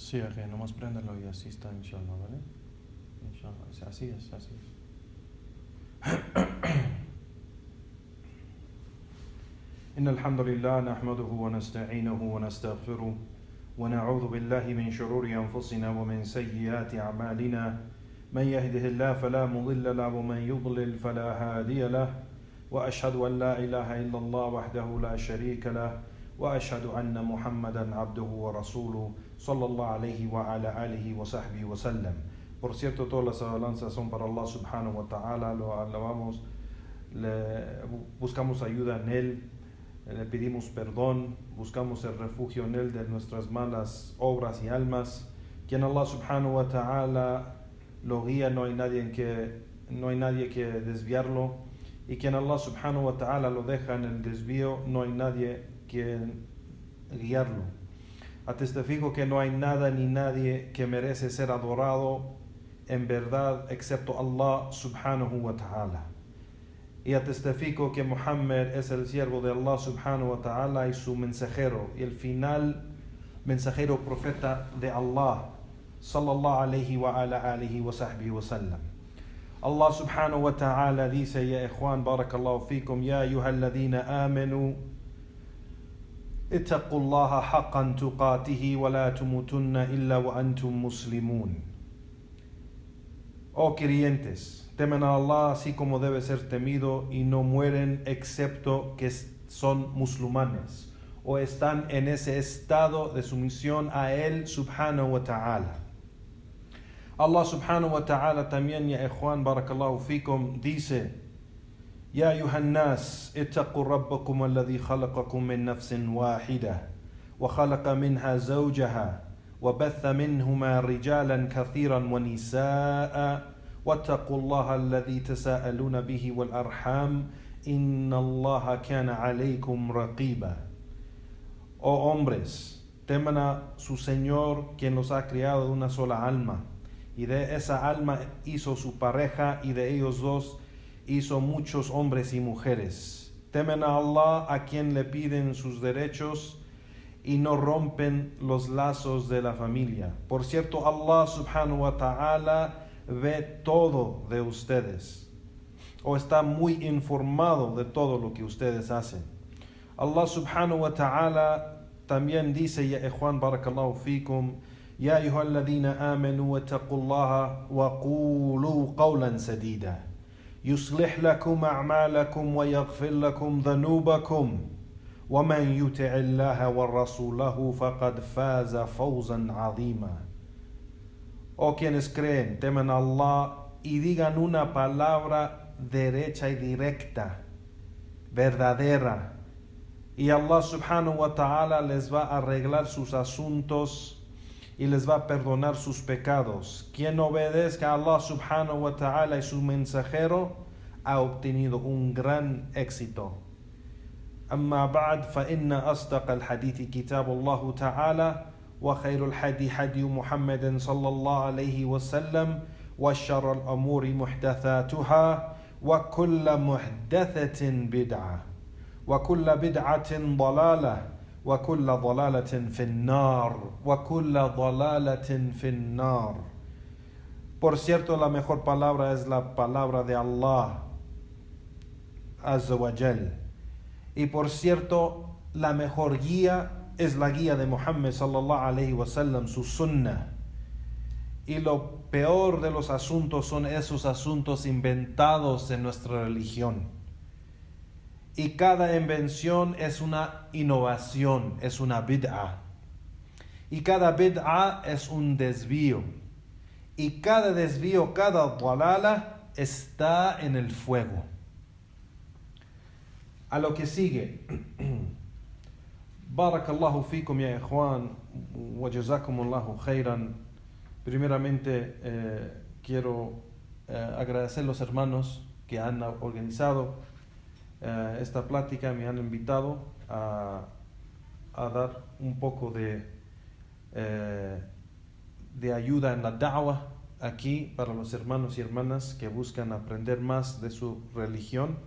Sí, ok, nomás préndelo y así está, inshallah, ¿vale? Inshallah, así es, así es. إن الحمد لله نحمده ونستعينه ونستغفره ونعوذ بالله من شرور أنفسنا ومن سيئات أعمالنا من يهده الله فلا مضل له ومن يضلل فلا هادي له وأشهد أن لا إله إلا الله وحده لا شريك له وأشهد أن محمدا عبده ورسوله صلى الله عليه وعلى آله وصحبه وسلم. Por cierto, todas las alabanzas son para Allah subhanahu wa ta'ala, lo alabamos, buscamos ayuda en Él, le pedimos perdón, buscamos el refugio en Él de nuestras malas obras y almas. Quien Allah subhanahu wa ta'ala lo guía, no hay nadie que desviarlo, y quien Allah subhanahu wa ta'ala lo deja en el desvío, no hay nadie que guiarlo. Atestifico que no hay nada ni nadie que merece ser adorado en verdad excepto Allah subhanahu wa ta'ala. Y atestifico que Muhammad es el siervo de Allah subhanahu wa ta'ala y su mensajero, y el final mensajero profeta de Allah sallallahu alayhi wa ala alihi wa sahbihi wa sallam. Allah subhanahu wa ta'ala dice: Ya ikhwan, barakallahu fikum, ya ayyuhalladhina amanu ittaqullaha haqqan tuqatihi wa la tumutunna illa wa antum muslimun. Oh creyentes, temen a Allah así como debe ser temido y no mueren excepto que son musulmanes o están en ese estado de sumisión a Él subhanahu wa ta'ala. Allah subhanahu wa ta'ala también, ya ikhwan, barakallahu fikum, dice: Ya ayuhan nas, ittaqu rabbakum alladhi khalaqakum min nafsin wahida wa khalaqa minha zawjaha وبث منهما رجالا كثيرا ونساء واتقوا الله الذي تساءلون به والأرحام إن الله كان عليكم رقيبا. Oh hombres, teman a su Señor, quien los ha creado de una sola alma, y de esa alma hizo su pareja, y de ellos dos hizo muchos hombres y mujeres. Temen a Allah, a quien le piden sus derechos y no rompen los lazos de la familia. Por cierto, Allah subhanahu wa ta'ala ve todo de ustedes, o está muy informado de todo lo que ustedes hacen. Allah subhanahu wa ta'ala también dice: Ya ikhwan, barakallahu fikum, ya ayyuhalladhina amanu wattaqullaha wa qulu qawlan sadida yuslih lakum a'malakum wa yaghfir lakum dhanubakum وَمَنْ يُطِعِ اللَّهَ وَرَسُولَهُ فَقَدْ فَازَ فَوْزًا عَظِيمًا. Oh quienes creen, temen a Allah y digan una palabra derecha y directa, verdadera, y Allah subhanahu wa ta'ala les va a arreglar sus asuntos y les va a perdonar sus pecados. Quien obedezca a Allah subhanahu wa ta'ala y su mensajero ha obtenido un gran éxito. أما بعد فإن أصدق الحديث كتاب الله تعالى وخير الحديث حديث محمد صلى الله عليه وسلم وشر الأمور محدثاتها وكل محدثة بدعة وكل بدعة ضلالة وكل ضلالة في النار وكل ضلالة في النار. Por cierto, la mejor palabra es la palabra de Allah Azza wa Jal. Y por cierto, la mejor guía es la guía de Muhammad sallallahu alayhi wa sallam, su sunnah. Y lo peor de los asuntos son esos asuntos inventados en nuestra religión. Y cada invención es una innovación, es una bid'ah. Y cada bid'ah es un desvío. Y cada desvío, cada dalala está en el fuego. A lo que sigue. Barakallahu fikum ya ikhwan wa jazakumullahu khairan. Primeramente quiero agradecer a los hermanos que han organizado esta plática, me han invitado a dar un poco de ayuda en la da'wah aquí para los hermanos y hermanas que buscan aprender más de su religión.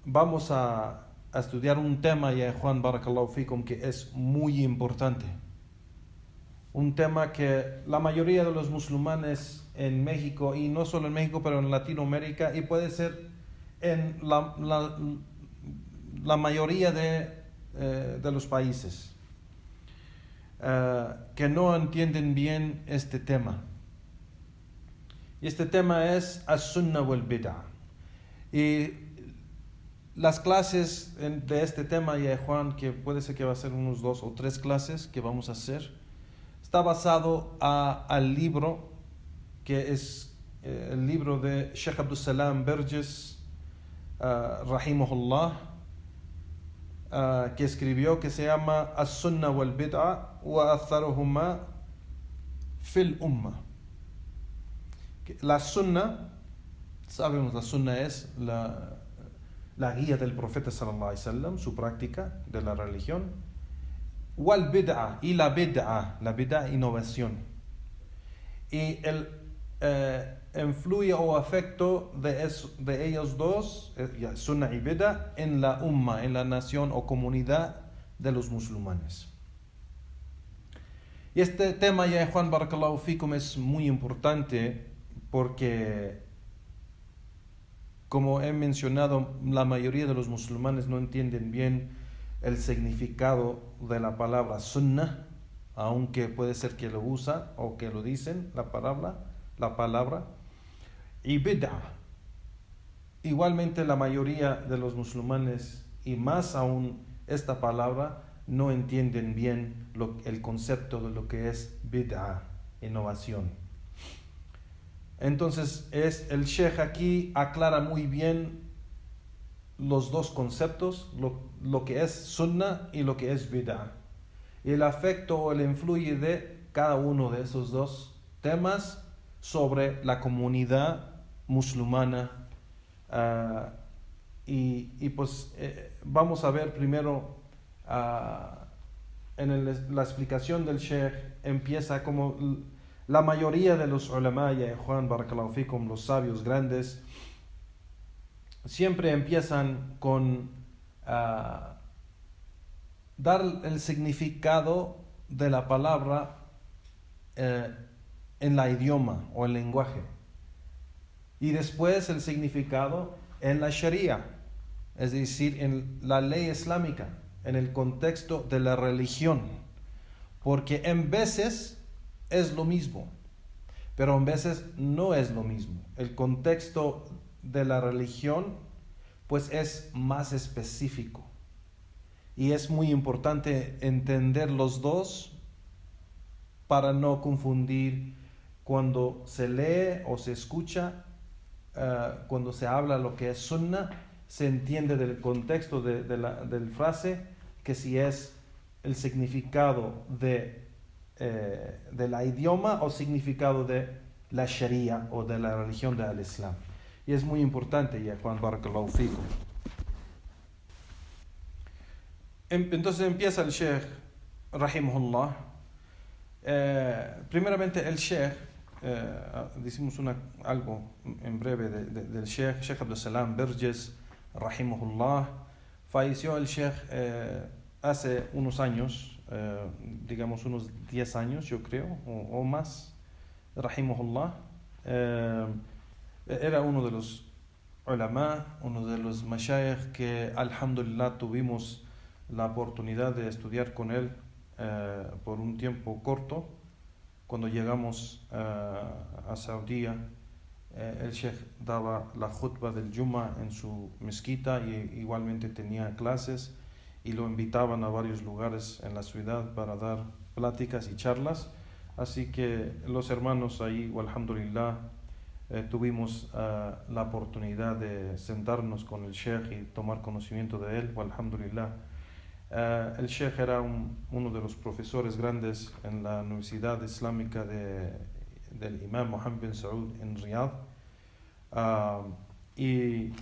Vamos a estudiar un tema, ya Juan, barakallahu fikum, que es muy importante. un tema que la mayoría de los musulmanes en México, y no solo en México, pero en Latinoamérica, y puede ser en la mayoría de los países, que no entienden bien este tema. Y este tema es as-sunnah wal bid'ah. Y las clases de este tema, ya Juan, que puede ser que va a ser unos 2 o 3 clases que vamos a hacer, está basado al libro que es el libro de Sheikh Abdul Salam Berges, rahimahullah, que escribió, que se llama As-Sunnah wal Bid'ah wa Atharuhuma fil Ummah. La Sunnah, sabemos, la Sunnah es la guía del profeta sallallahu alaihi wasallam, su práctica de la religión. Wal Bid'ah, y la bid'ah, innovación. Y el influye o afecto de ellos dos, Sunnah y Bid'ah, en la Ummah, en la nación o comunidad de los musulmanes. Y este tema, ya Juan, barakallahu fikum, es muy importante porque, como he mencionado, la mayoría de los musulmanes no entienden bien el significado de la palabra sunnah, aunque puede ser que lo usan o que lo dicen la palabra, y bid'ah. Igualmente la mayoría de los musulmanes, y más aún esta palabra, no entienden bien el concepto de lo que es bid'ah, innovación. Entonces el Sheikh aquí aclara muy bien los dos conceptos, lo que es sunnah y lo que es bid'ah, y el afecto o el influye de cada uno de esos dos temas sobre la comunidad musulmana. Pues vamos a ver primero, la explicación del Sheikh empieza como la mayoría de los ulama, ya Juan, barakallahu fikum, los sabios grandes, siempre empiezan con dar el significado de la palabra en la idioma o el lenguaje, y después el significado en la sharia, es decir, en la ley islámica, en el contexto de la religión, porque en veces es lo mismo, pero en veces no es lo mismo. El contexto de la religión pues es más específico, y es muy importante entender los dos para no confundir cuando se lee o se escucha. Cuando se habla lo que es sunnah, se entiende del contexto del frase, que si es el significado de la idioma o significado de la sharia o de la religión del Islam. Y es muy importante, ya Juan, barakallahu fikum. Entonces empieza el Sheikh, rahimahullah. Primeramente el Sheikh, decimos algo en breve del Sheikh Abdul Salam Berges, rahimahullah. Falleció el Sheikh hace unos años, digamos unos 10 años, yo creo, o más, rahimahullah. Era uno de los ulama, uno de los mashayikh que alhamdulillah tuvimos la oportunidad de estudiar con él por un tiempo corto. Cuando llegamos a Saudí, el Sheikh daba la khutbah del Jum'ah en su mezquita, y igualmente tenía clases, y lo invitaban a varios lugares en la ciudad para dar pláticas y charlas. Así que los hermanos ahí, alhamdulillah, tuvimos la oportunidad de sentarnos con el Sheikh y tomar conocimiento de él, alhamdulillah. El Sheikh era uno de los profesores grandes en la Universidad Islámica del Imam Mohammed bin Saud en Riyadh, y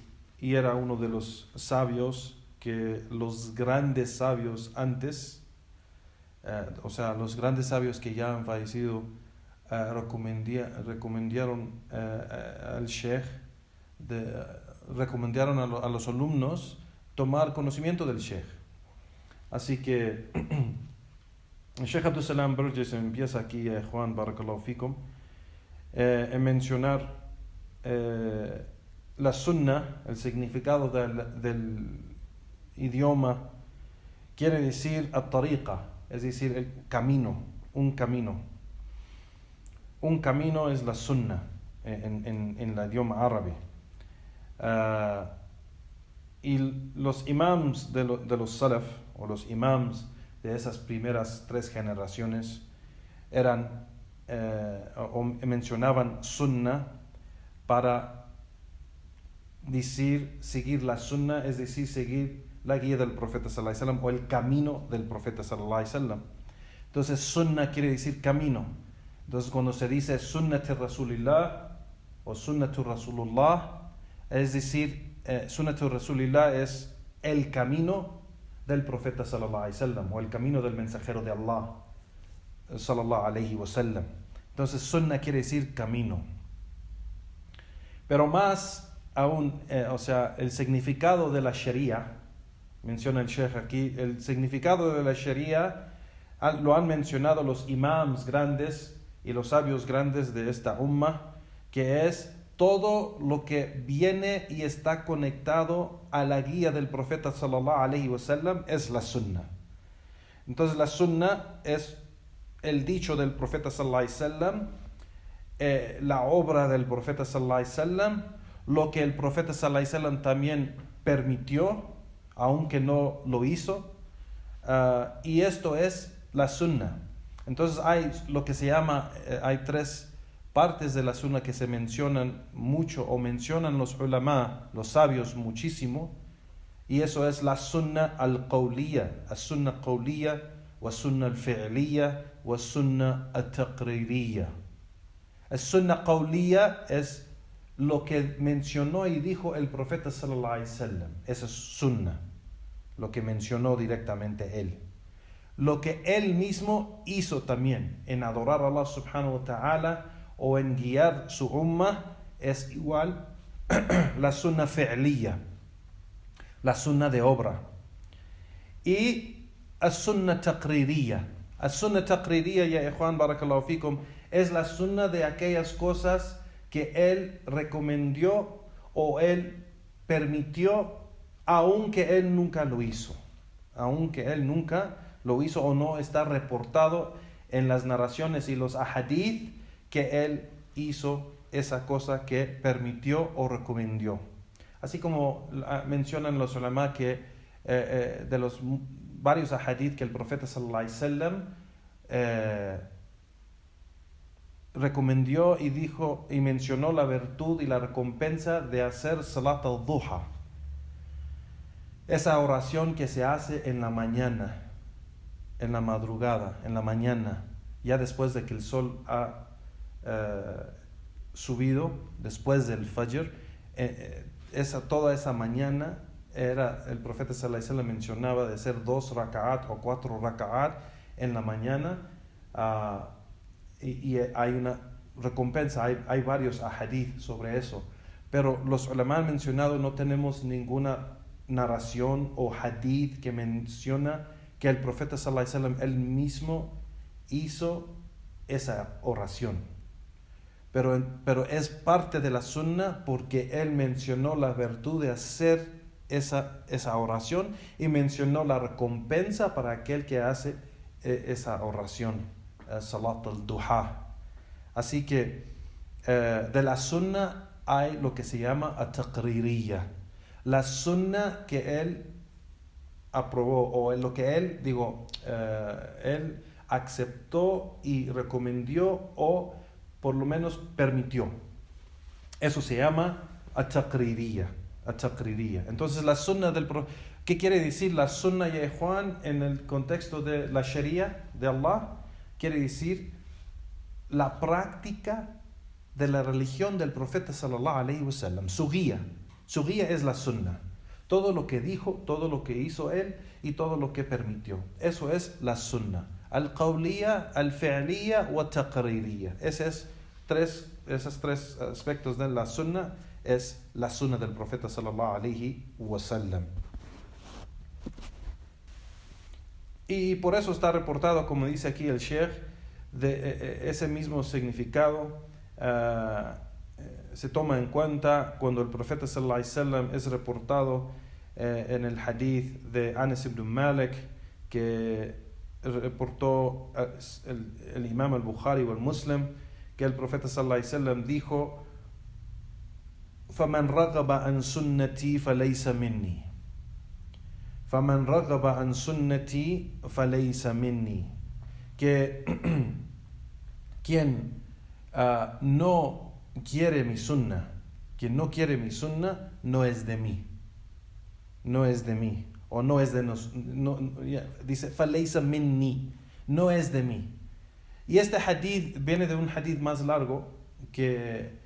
era uno de los sabios que los grandes sabios antes, o sea, los grandes sabios que ya han fallecido, recomendaron al Sheikh, recomendaron a los alumnos tomar conocimiento del Sheikh. Así que El Sheikh Abdul Salam Burgess empieza aquí, Juan Barakallahu Fikum, en mencionar la sunna, el significado del idioma, quiere decir at-tariqa, es decir, el camino, un camino. Un camino es la sunna en el idioma árabe. Y los imams de los salaf, o los imams de esas primeras 3 generaciones, eran o mencionaban sunna para decir seguir la sunna, es decir, seguir la guía del profeta sallallahu alaihi wasallam o el camino del profeta sallallahu alaihi wasallam. Entonces sunna quiere decir camino. Entonces cuando se dice sunnati rasulillah o sunnatu rasulullah, es decir, sunnatu rasulillah es el camino del profeta sallallahu alaihi wasallam o el camino del mensajero de Allah sallallahu alaihi wasallam. Entonces sunna quiere decir camino. Pero más aún, o sea, el significado de la Sharia, menciona el Sheikh aquí, el significado de la Sharia lo han mencionado los imams grandes y los sabios grandes de esta umma, que es todo lo que viene y está conectado a la guía del profeta sallallahu alaihi wasallam es la sunna. Entonces la sunna es el dicho del profeta sallallahu alaihi wasallam, la obra del profeta sallallahu alaihi wasallam, lo que el profeta sallallahu alaihi wasallam también permitió, aunque no lo hizo, y esto es la sunna. Entonces hay lo que se llama, hay 3 partes de la sunna que se mencionan mucho o mencionan los ulama, los sabios muchísimo, y eso es la sunna al-qawliya, la sunna qawliya, wa sunna al-fi'liya, wa sunna al-taqririya. La sunna qawliya es lo que mencionó y dijo el profeta sallallahu alaihi wasallam, esa es sunna, lo que mencionó directamente él. Lo que él mismo hizo también en adorar a Allah subhanahu wa ta'ala o en guiar su umma es igual la sunna fi'liya, la sunna de obra. Y la sunna taqririya. La sunna taqririya, ya ikhwan barakallahu fikum, es la sunna de aquellas cosas que él recomendó o él permitió, aunque él nunca lo hizo. Aunque él nunca lo hizo o no está reportado en las narraciones y los ahadith que él hizo esa cosa que permitió o recomendó. Así como mencionan los ulama que de los varios ahadith que el profeta sallallahu alaihi wasallam recomendó y dijo y mencionó la virtud y la recompensa de hacer salat al-duha, esa oración que se hace en la mañana, en la madrugada, en la mañana, ya después de que el sol ha subido, después del fajr, toda esa mañana el profeta sallallahu alaihi wasallam mencionaba de hacer 2 raka'at o 4 raka'at en la mañana, y hay una recompensa, hay varios ahadith sobre eso, pero los ulama han mencionado, no tenemos ninguna narración o hadith que menciona que el profeta sallallahu alaihi wasallam él mismo hizo esa oración, pero es parte de la sunna porque él mencionó la virtud de hacer esa oración y mencionó la recompensa para aquel que hace esa oración, salat al-duha. Así que de la sunna hay lo que se llama at-taqririyya, la sunna que él aprobó o lo que él él aceptó y recomendó o por lo menos permitió. Eso se llama at-taqririyya. Entonces la sunna ¿qué quiere decir la sunna, ya Juan, en el contexto de la Sharia de Allah? Quiere decir la práctica de la religión del profeta sallallahu alaihi wasallam, su guía es la sunna. Todo lo que dijo, todo lo que hizo él y todo lo que permitió. Eso es la sunna. Al-qawliya, al-fi'liya wa taqririyya. Esos 3 aspectos de la sunna es la sunna del profeta sallallahu alaihi wasallam. Y por eso está reportado, como dice aquí el Sheikh, de ese mismo significado se toma en cuenta cuando el profeta sallallahu alaihi wasallam es reportado en el hadith de Anas ibn Malik, que reportó el imam al-Bukhari o el Muslim, que el profeta sallallahu alaihi wasallam dijo: فَمَنْ رَغَبَ عَنْ سُنَّتِي فَلَيْسَ مِنِّي فَمَنْ رَغَبَ عَنْ سُنَّتِي فَلَيْسَ مِنِّي, que quien no quiere mi sunnah, quien no quiere mi sunnah, no es de mí, no es de mí, o no es de nosotros, dice فَلَيْسَ مِنِّي, no es de mí. Y este hadith viene de un hadith más largo, que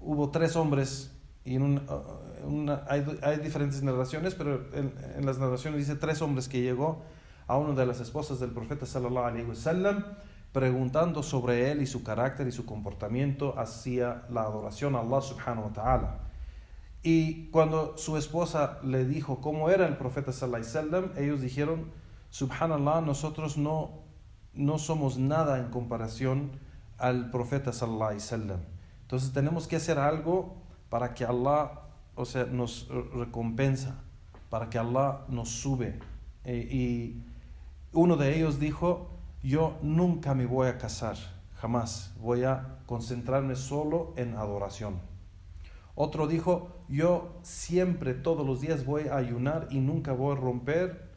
hubo 3 hombres, y hay diferentes narraciones, pero en las narraciones dice 3 hombres que llegó a una de las esposas del profeta sallallahu alaihi wasallam preguntando sobre él y su carácter y su comportamiento hacia la adoración a Allah subhanahu wa ta'ala. Y cuando su esposa le dijo cómo era el profeta sallallahu alaihi wasallam, ellos dijeron: subhanallah, nosotros no somos nada en comparación al profeta sallallahu alaihi wasallam. Entonces tenemos que hacer algo para que Allah, nos recompensa, para que Allah nos sube. Y uno de ellos dijo: yo nunca me voy a casar, jamás, voy a concentrarme solo en adoración. Otro dijo: yo siempre, todos los días voy a ayunar y nunca voy a romper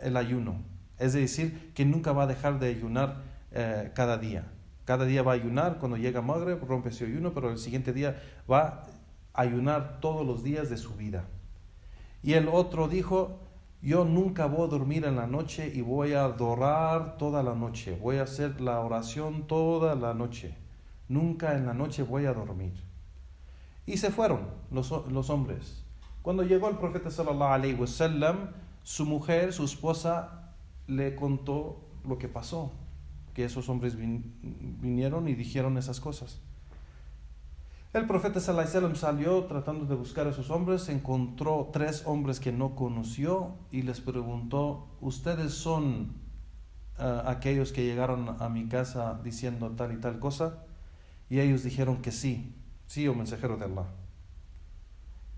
el ayuno. Es decir, que nunca va a dejar de ayunar cada día. Cada día va a ayunar, cuando llega Maghrib rompe su ayuno, pero el siguiente día va a ayunar todos los días de su vida. Y el otro dijo: yo nunca voy a dormir en la noche y voy a adorar toda la noche, voy a hacer la oración toda la noche, nunca en la noche voy a dormir. Y se fueron los hombres. Cuando llegó el profeta sallallahu alaihi wasallam, su mujer, su esposa, le contó lo que pasó, que esos hombres vinieron y dijeron esas cosas. El profeta sallallahu alaihi wasallam salió tratando de buscar a esos hombres, encontró 3 hombres que no conoció y les preguntó: ¿ustedes son aquellos que llegaron a mi casa diciendo tal y tal cosa? Y ellos dijeron que sí, oh mensajero de Allah.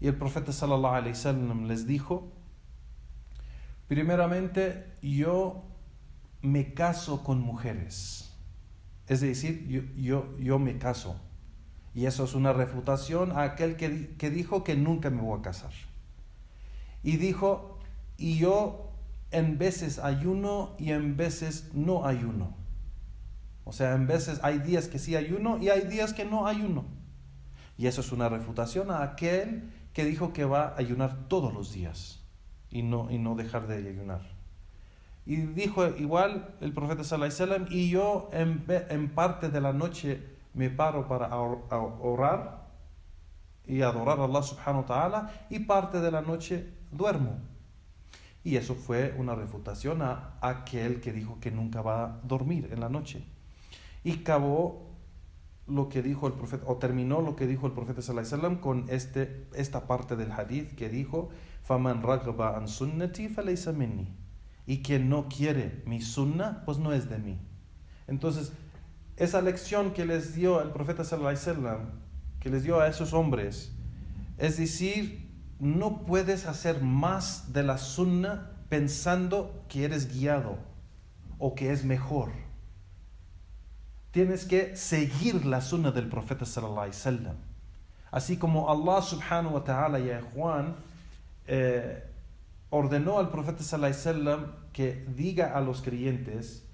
Y el profeta sallallahu alaihi wasallam les dijo: primeramente, yo me caso con mujeres, es decir, yo me caso, y eso es una refutación a aquel que dijo que nunca me voy a casar. Y dijo: y yo en veces ayuno y en veces no ayuno, o sea, en veces hay días que sí ayuno y hay días que no ayuno, y eso es una refutación a aquel que dijo que va a ayunar todos los días y no dejar de ayunar. Y dijo igual el profeta sallallahu alaihi wasallam: y yo en parte de la noche me paro para orar y adorar a Allah subhanahu wa ta'ala, y parte de la noche duermo. Y eso fue una refutación a aquel que dijo que nunca va a dormir en la noche. Y acabó lo que dijo el profeta, o terminó lo que dijo el profeta sallallahu alaihi wasallam con esta parte del hadith que dijo: فَمَنْ رَغَبَ عَنْ سُنَّتِي فَلَيْسَ مِنِّي, y quien no quiere mi sunnah, pues no es de mí. Entonces, esa lección que les dio el profeta sallallahu alaihi wasallam, que les dio a esos hombres, es decir, no puedes hacer más de la sunnah pensando que eres guiado o que es mejor. Tienes que seguir la sunnah del profeta sallallahu alaihi wasallam. Así como Allah subhanahu wa ta'ala, ya Juan, ordenó al profeta sallallahu alaihi wasallam que diga a los creyentes: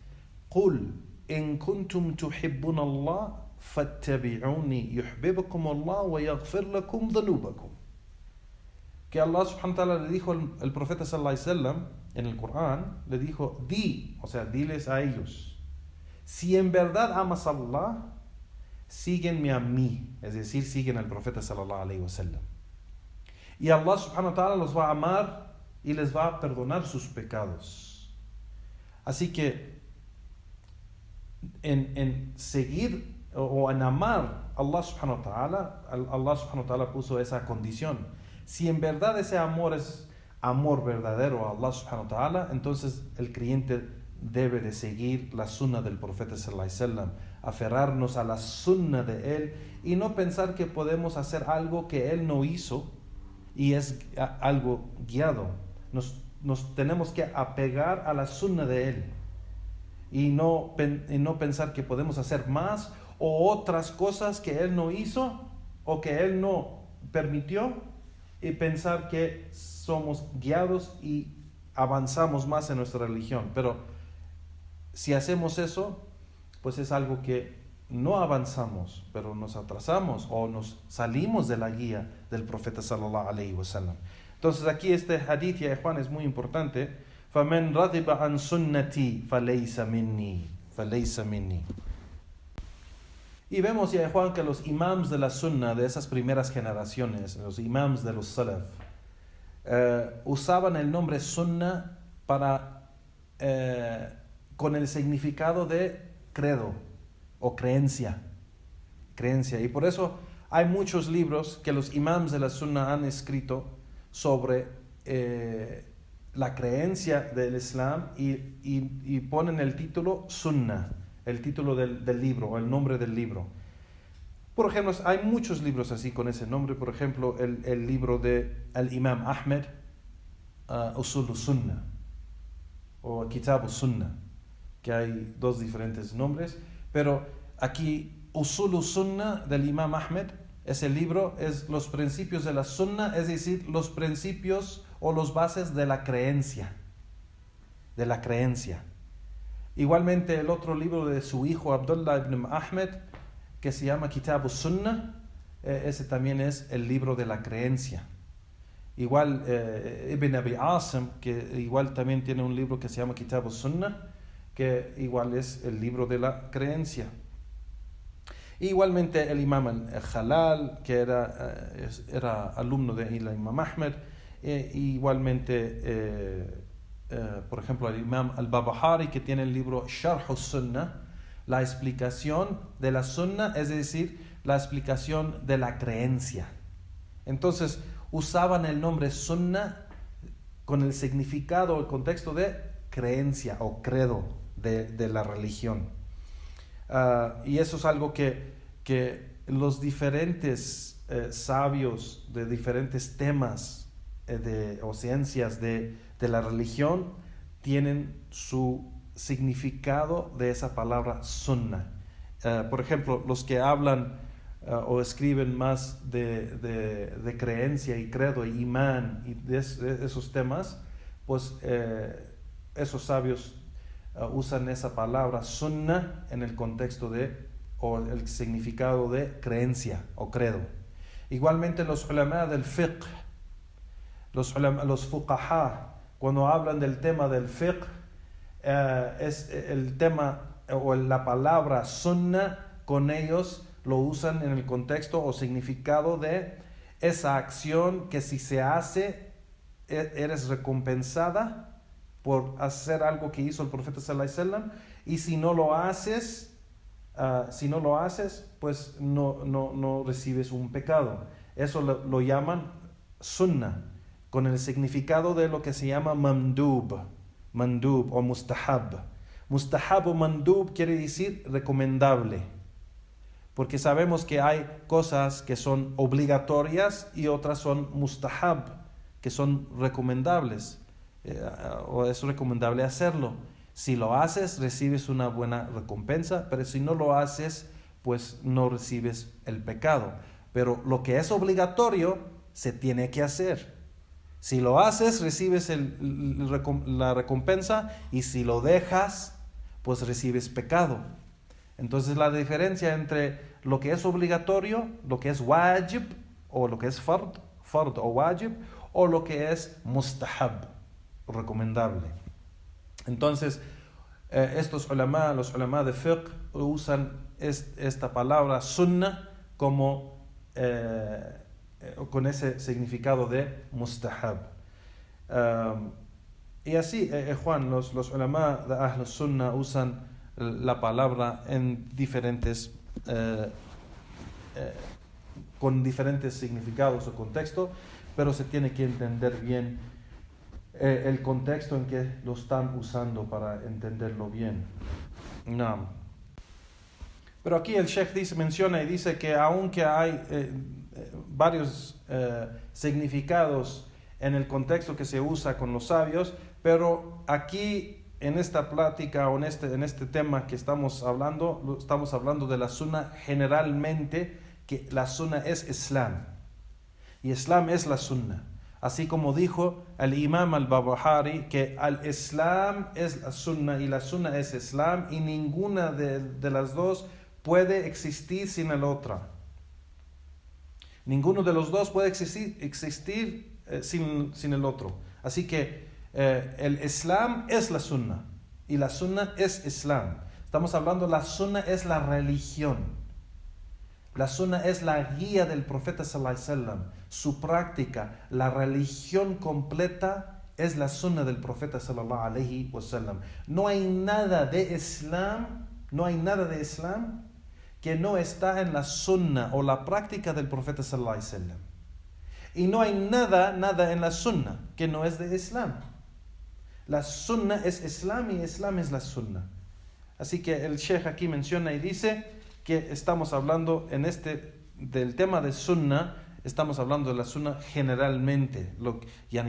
قُلْ إِن كُنْتُمْ تُحِبُّونَ اللَّهَ فَاتَّبِعُونِي يُحْبِبْكُمُ اللَّهُ وَيَغْفِرْ لَكُمْ ذُنُوبَكُمْ. Que Allah subhanahu wa ta'ala le dijo al profeta sallallahu alaihi wasallam en el Corán, le dijo: diles a ellos, si en verdad amas a Allah, síguenme a mí, es decir, siguen al profeta sallallahu alaihi wasallam. Y Allah subhanahu wa ta'ala los va a amar y les va a perdonar sus pecados. Así que en seguir o en amar a Allah subhanahu wa ta'ala, Allah subhanahu wa ta'ala puso esa condición. Si en verdad ese amor es amor verdadero a Allah subhanahu wa ta'ala, entonces el creyente debe de seguir la sunna del profeta sallallahu alaihi wasallam, aferrarnos a la sunna de él y no pensar que podemos hacer algo que él no hizo y es algo guiado. Nos tenemos que apegar a la sunna de él y no pensar que podemos hacer más o otras cosas que él no hizo o que él no permitió y pensar que somos guiados y avanzamos más en nuestra religión. Pero si hacemos eso, pues es algo que no avanzamos, pero nos atrasamos o nos salimos de la guía del profeta sallallahu alaihi wasallam. Entonces aquí este hadith, ya Juan, es muy importante. فَمَنْ رَضِبَ عَنْ سُنَّتِي فَلَيْسَ مِنِّي. Y vemos, ya Juan, que los imams de la sunna de esas primeras generaciones, los imams de los salaf, usaban el nombre sunna con el significado de credo o creencia. Y por eso hay muchos libros que los imams de la sunna han escrito sobre la creencia del Islam y ponen el título sunna, el título del libro o el nombre del libro. Por ejemplo, hay muchos libros así con ese nombre. Por ejemplo, el libro de el Imam Ahmed, Usul Sunna o Kitab Sunna, que hay dos diferentes nombres, pero aquí Usul Sunna del Imam Ahmed, ese libro es los principios de la Sunna, es decir, los principios o los bases de la creencia. Igualmente el otro libro de su hijo Abdullah ibn Ahmed, que se llama Kitab Sunna, ese también es el libro de la creencia. Igual Ibn Abi Asim, que igual también tiene un libro que se llama Kitab Sunna, que igual es el libro de la creencia. Igualmente el Imam al-Jalal, que era alumno del Imam Ahmed, igualmente por ejemplo el Imam al-Babahari, que tiene el libro Sharh al-Sunnah, la explicación de la Sunnah, es decir, la explicación de la creencia. Entonces usaban el nombre Sunnah con el significado, el contexto de creencia o credo de la religión. Y eso es algo que los diferentes sabios de diferentes temas o ciencias de la religión tienen su significado de esa palabra sunnah. Por ejemplo, los que hablan o escriben más de creencia y credo y imán y de esos temas, pues esos sabios usan esa palabra sunnah en el contexto o el significado de creencia o credo. Igualmente los ulama del fiqh, los fuqaha, cuando hablan del tema del fiqh, es el tema o la palabra sunnah, con ellos lo usan en el contexto o significado de esa acción que si se hace eres recompensada por hacer algo que hizo el profeta sallallahu alaihi wasallam, y si no lo haces pues no recibes un pecado. Eso lo llaman sunnah, con el significado de lo que se llama mandub o mustahab. Mustahab o mandub quiere decir recomendable, porque sabemos que hay cosas que son obligatorias y otras son mustahab, que son recomendables, o es recomendable hacerlo. Si lo haces, recibes una buena recompensa, pero si no lo haces, pues no recibes el pecado. Pero lo que es obligatorio, se tiene que hacer. Si lo haces, recibes la recompensa, y si lo dejas, pues recibes pecado. Entonces la diferencia entre lo que es obligatorio, lo que es wajib, o lo que es fard o wajib, o lo que es mustahab, recomendable. Entonces los ulama de fiqh usan esta palabra sunnah como con ese significado de mustahab. Y así, Juan, los ulama de Ahl Sunnah usan la palabra en diferentes con diferentes significados o contextos, pero se tiene que entender bien el contexto en que lo están usando para entenderlo bien. No. Pero aquí el Sheikh menciona y dice que aunque hay varios significados en el contexto que se usa con los sabios, pero aquí en esta plática o en este tema que estamos hablando de la sunna generalmente, que la sunna es Islam y Islam es la sunna. Así como dijo el Imam al-Barbahari que el Islam es la sunna y la sunna es Islam y ninguna de las dos puede existir sin el otro. Ninguno de los dos puede existir sin el otro. Así que el Islam es la sunna y la sunna es Islam. Estamos hablando, la sunna es la religión. La sunna es la guía del profeta sallallahu alaihi wasallam, su práctica, la religión completa es la sunna del profeta sallallahu alaihi wasallam. No hay nada de Islam que no está en la sunna o la práctica del profeta sallallahu alaihi wasallam. Y no hay nada en la sunna que no es de Islam. La sunna es Islam y Islam es la sunna. Así que el Sheikh aquí menciona y dice que estamos hablando del tema de sunna, estamos hablando de la sunna generalmente,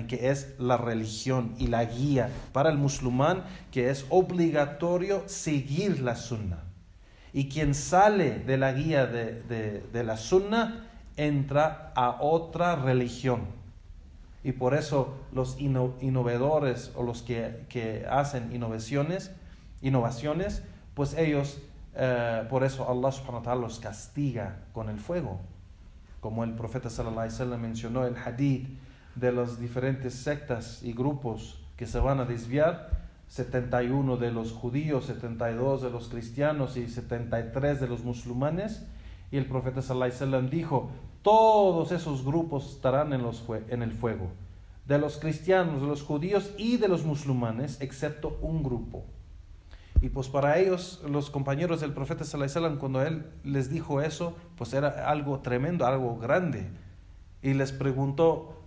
que es la religión y la guía para el musulmán, que es obligatorio seguir la sunna. Y quien sale de la guía de la sunna entra a otra religión. Y por eso los innovadores o los que hacen innovaciones, pues ellos, por eso Allah subhanahu wa ta'ala los castiga con el fuego. Como el profeta sallallahu alaihi wasallam mencionó el hadith de las diferentes sectas y grupos que se van a desviar, 71 de los judíos, 72 de los cristianos y 73 de los musulmanes. Y el profeta sallallahu alaihi wasallam dijo, todos esos grupos estarán en el fuego, de los cristianos, de los judíos y de los musulmanes, excepto un grupo. Y pues para ellos, los compañeros del profeta sallallahu alaihi wasallam, cuando él les dijo eso, pues era algo tremendo, algo grande. Y les preguntó,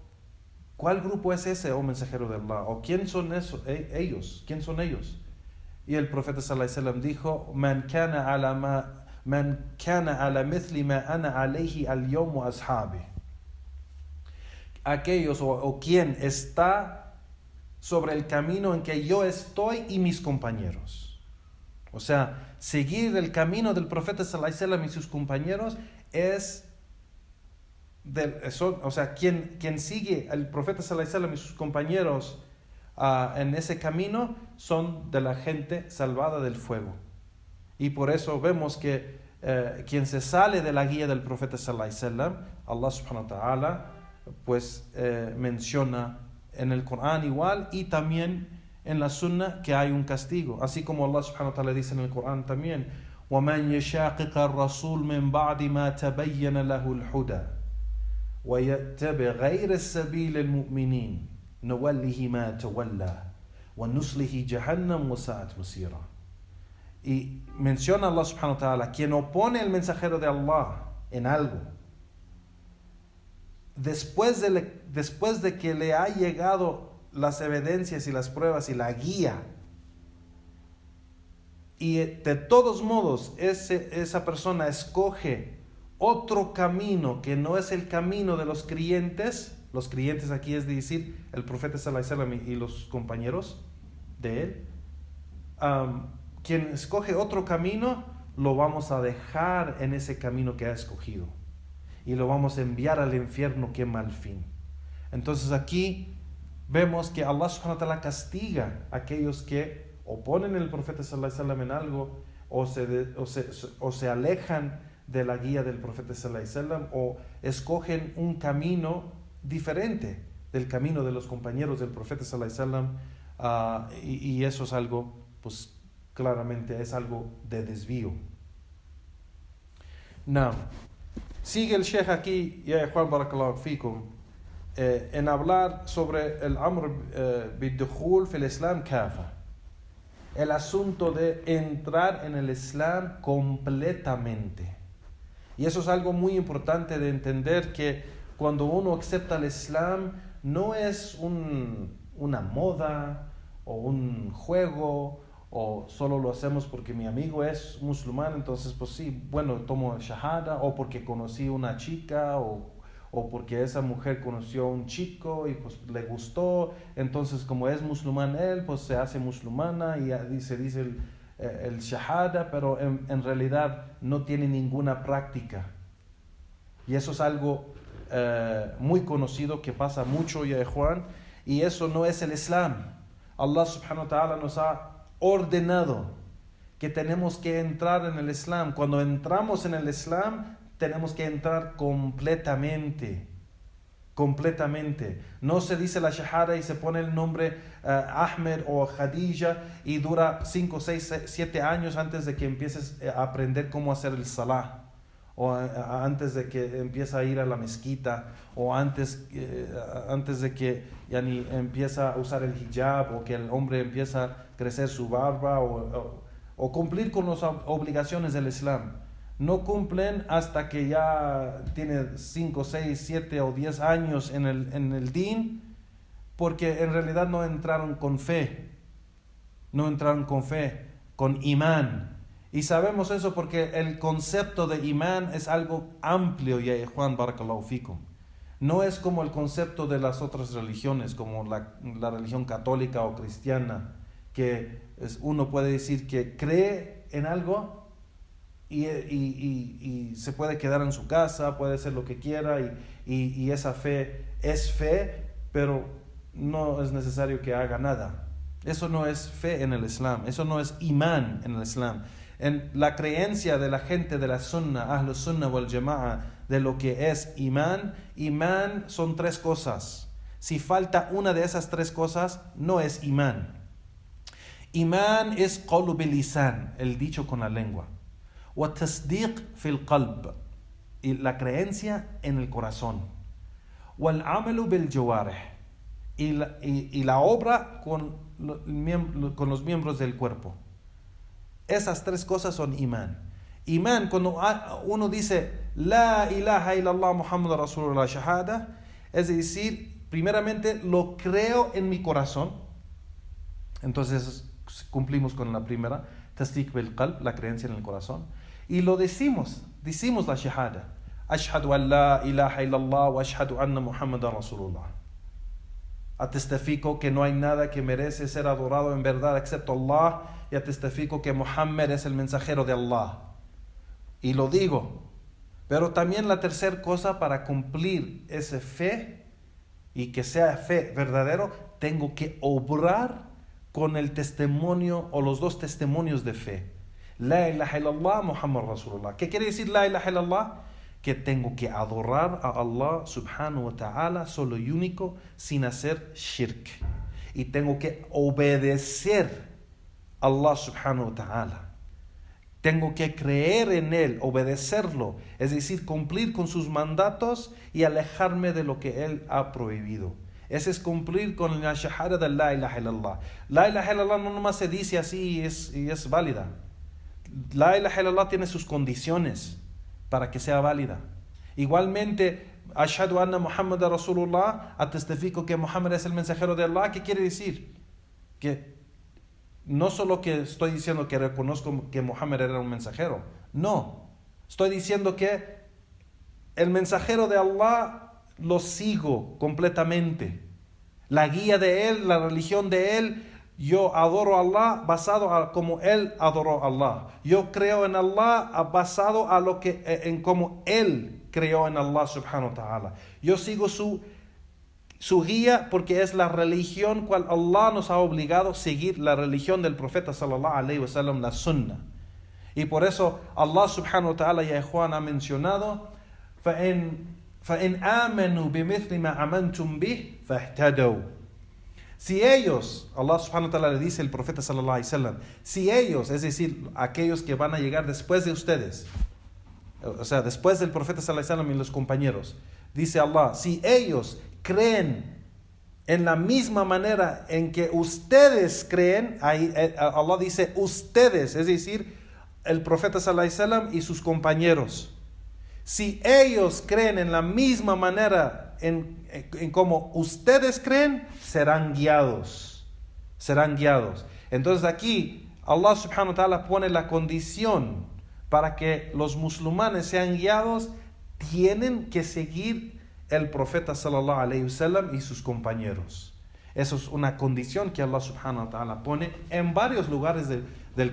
¿cuál grupo es ese, oh mensajero de Allah? ¿O quién son ellos? ¿Quién son ellos? Y el profeta sallallahu alaihi wasallam dijo, Man kana ala mithli ma ana alayhi al-yawm wa ashabi. Aquellos o quien está sobre el camino en que yo estoy y mis compañeros. O sea, seguir el camino del profeta sallallahu alaihi wasallam y sus compañeros quien sigue al profeta sallallahu alaihi wasallam y sus compañeros en ese camino son de la gente salvada del fuego. Y por eso vemos que quien se sale de la guía del profeta sallallahu alaihi wasallam, Allah subhanahu wa ta'ala pues menciona en el Corán igual y también en la sunna que hay un castigo, así como Allah subhanahu wa ta'ala dice en el Corán también, وَمَنْ يَشَاقِقَ الرَّسُولِ مِنْ بَعْدِ مَا تَبَيَّنَ لَهُ الْهُدَى وَيَتَّبِعْ غَيْرَ السَّبِيلِ الْمُؤْمِنِينَ نُوَلِّهِ مَا تَوَلَّى وَنُصْلِهِ جَهَنَّمَ وَسَاءَتْ مَصِيرًا. Y menciona Allah subhanahu wa ta'ala, quien opone el mensajero de Allah en algo, después de que le ha llegado las evidencias y las pruebas y la guía, y de todos modos esa persona escoge otro camino que no es el camino de los creyentes aquí es decir, el profeta sallallahu alaihi wasallam y los compañeros de él, quien escoge otro camino, lo vamos a dejar en ese camino que ha escogido y lo vamos a enviar al infierno, qué mal fin. Entonces aquí vemos que Allah subhanahu wa ta'ala castiga a aquellos que oponen al profeta sallallahu alaihi wasallam en algo o se alejan de la guía del profeta sallallahu alaihi wasallam o escogen un camino diferente del camino de los compañeros del profeta sallallahu alaihi wasallam, y eso es algo, pues claramente es algo de desvío. Now, sigue el Sheikh aquí, ya Juan barakallahu fikum, en hablar sobre el amr bid-dukhul fil Islam kafa, el asunto de entrar en el Islam completamente. Y eso es algo muy importante de entender, que cuando uno acepta el Islam no es una moda o un juego, o solo lo hacemos porque mi amigo es musulmán, entonces pues sí, bueno, tomo el shahada, o porque conocí una chica, o porque esa mujer conoció a un chico y pues le gustó, entonces como es musulmán él, pues se hace musulmana y se dice el shahada, pero en realidad no tiene ninguna práctica. Y eso es algo muy conocido que pasa mucho, ya Juan, y eso no es el Islam. Allah subhanahu wa ta'ala nos ha ordenado que tenemos que entrar en el Islam. Cuando entramos en el Islam, tenemos que entrar completamente. No se dice la shahada y se pone el nombre Ahmed o Khadija y dura 5, 6, 7 años antes de que empieces a aprender cómo hacer el salah, o antes de que empiece a ir a la mezquita, o antes de que empieza a usar el hijab, o que el hombre empieza a crecer su barba, o cumplir con las obligaciones del Islam. No cumplen hasta que ya tiene 5, 6, 7 o 10 años en el din, porque en realidad no entraron con fe, con imán. Y sabemos eso porque el concepto de imán es algo amplio, ya Juan, barakallahu fikum. No es como el concepto de las otras religiones, como la religión católica o cristiana, que uno puede decir que cree en algo y se puede quedar en su casa, puede hacer lo que quiera, y esa fe es fe, pero no es necesario que haga nada. Eso no es fe en el Islam, eso no es imán en el Islam. En la creencia de la gente de la Sunnah, Ahlus Sunnah wal Jama'a, de lo que es imán son 3 cosas. Si falta una de esas 3 cosas, no es imán. Imán es qawlu bil lisan, el dicho con la lengua. Wa tasdiq fil qalb, y la creencia en el corazón. Wal amalu bil jawarih, y la obra con los miembros del cuerpo. Esas 3 cosas son imán. Imán, cuando uno dice La ilaha illallah Muhammad Rasulullah shahada, es decir, primeramente lo creo en mi corazón. Entonces cumplimos con la primera, tasdiq bil qalb, la creencia en el corazón. Y lo decimos la shahada. Ashhadu an la ilaha illallah wa ashhadu anna Muhammadan Rasulullah. Atestifico que no hay nada que merece ser adorado en verdad excepto Allah, y atestifico que Muhammad es el mensajero de Allah. Y lo digo. Pero también la tercera cosa, para cumplir esa fe y que sea fe verdadero, tengo que obrar con el testimonio o los 2 testimonios de fe. La ilaha illallah Muhammad Rasulullah. ¿Qué quiere decir la ilaha illallah? Que tengo que adorar a Allah subhanahu wa ta'ala solo y único, sin hacer shirk. Y tengo que obedecer a Allah subhanahu wa ta'ala. Tengo que creer en Él, obedecerlo, es decir, cumplir con sus mandatos y alejarme de lo que Él ha prohibido. Ese es cumplir con la shahada de la ilaha illallah. La ilaha illallah no nomás se dice así y es válida. La ilaha illallah tiene sus condiciones para que sea válida. Igualmente, ashhadu anna Muhammad Rasulullah, atestifico que Muhammad es el mensajero de Allah. ¿Qué quiere decir? Que no solo que estoy diciendo que reconozco que Muhammad era un mensajero. No, estoy diciendo que el mensajero de Allah lo sigo completamente. La guía de él, la religión de él, yo adoro a Allah basado a como él adoró a Allah. Yo creo en Allah basado a lo que en como él creó en Allah subhanahu wa ta'ala. Yo sigo su guía porque es la religión cual Allah nos ha obligado a seguir, la religión del profeta sallallahu alaihi wasallam, la sunnah. Y por eso Allah subhanahu wa ta'ala, ya Juan, ha mencionado فَإِنْ آمَنُوا بِمِثْلِ مَا آمَنْتُمْ بِهِ فَاهْتَدَوْا. Si ellos, Allah subhanahu wa ta'ala le dice al profeta sallallahu alaihi wasallam, si ellos, es decir, aquellos que van a llegar después de ustedes, o sea, después del profeta sallallahu alaihi wasallam y los compañeros, dice Allah, si ellos creen en la misma manera en que ustedes creen, ahí Allah dice ustedes, es decir, el profeta sallallahu alaihi wasallam y sus compañeros. Si ellos creen en la misma manera en cómo ustedes creen, serán guiados. Serán guiados. Entonces aquí Allah subhanahu wa ta'ala pone la condición para que los musulmanes sean guiados, tienen que seguir el profeta sallallahu alayhi wa sallam y sus compañeros. Eso es una condición que Allah subhanahu wa ta'ala pone en varios lugares del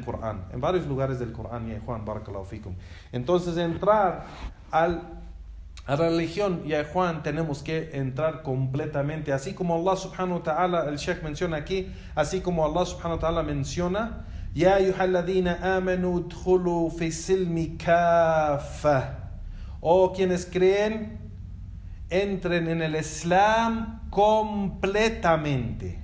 Corán. En varios lugares del Corán, ya Juan, barakallahu fikum. Entonces entrar a la religión, ya Juan, tenemos que entrar completamente. Así como Allah subhanahu wa ta'ala, el Sheikh menciona aquí, así como Allah subhanahu wa ta'ala menciona, Ya ayyuhalladhina amanu udkhulu fi silmi kafa. O quienes creen, entren en el Islam completamente.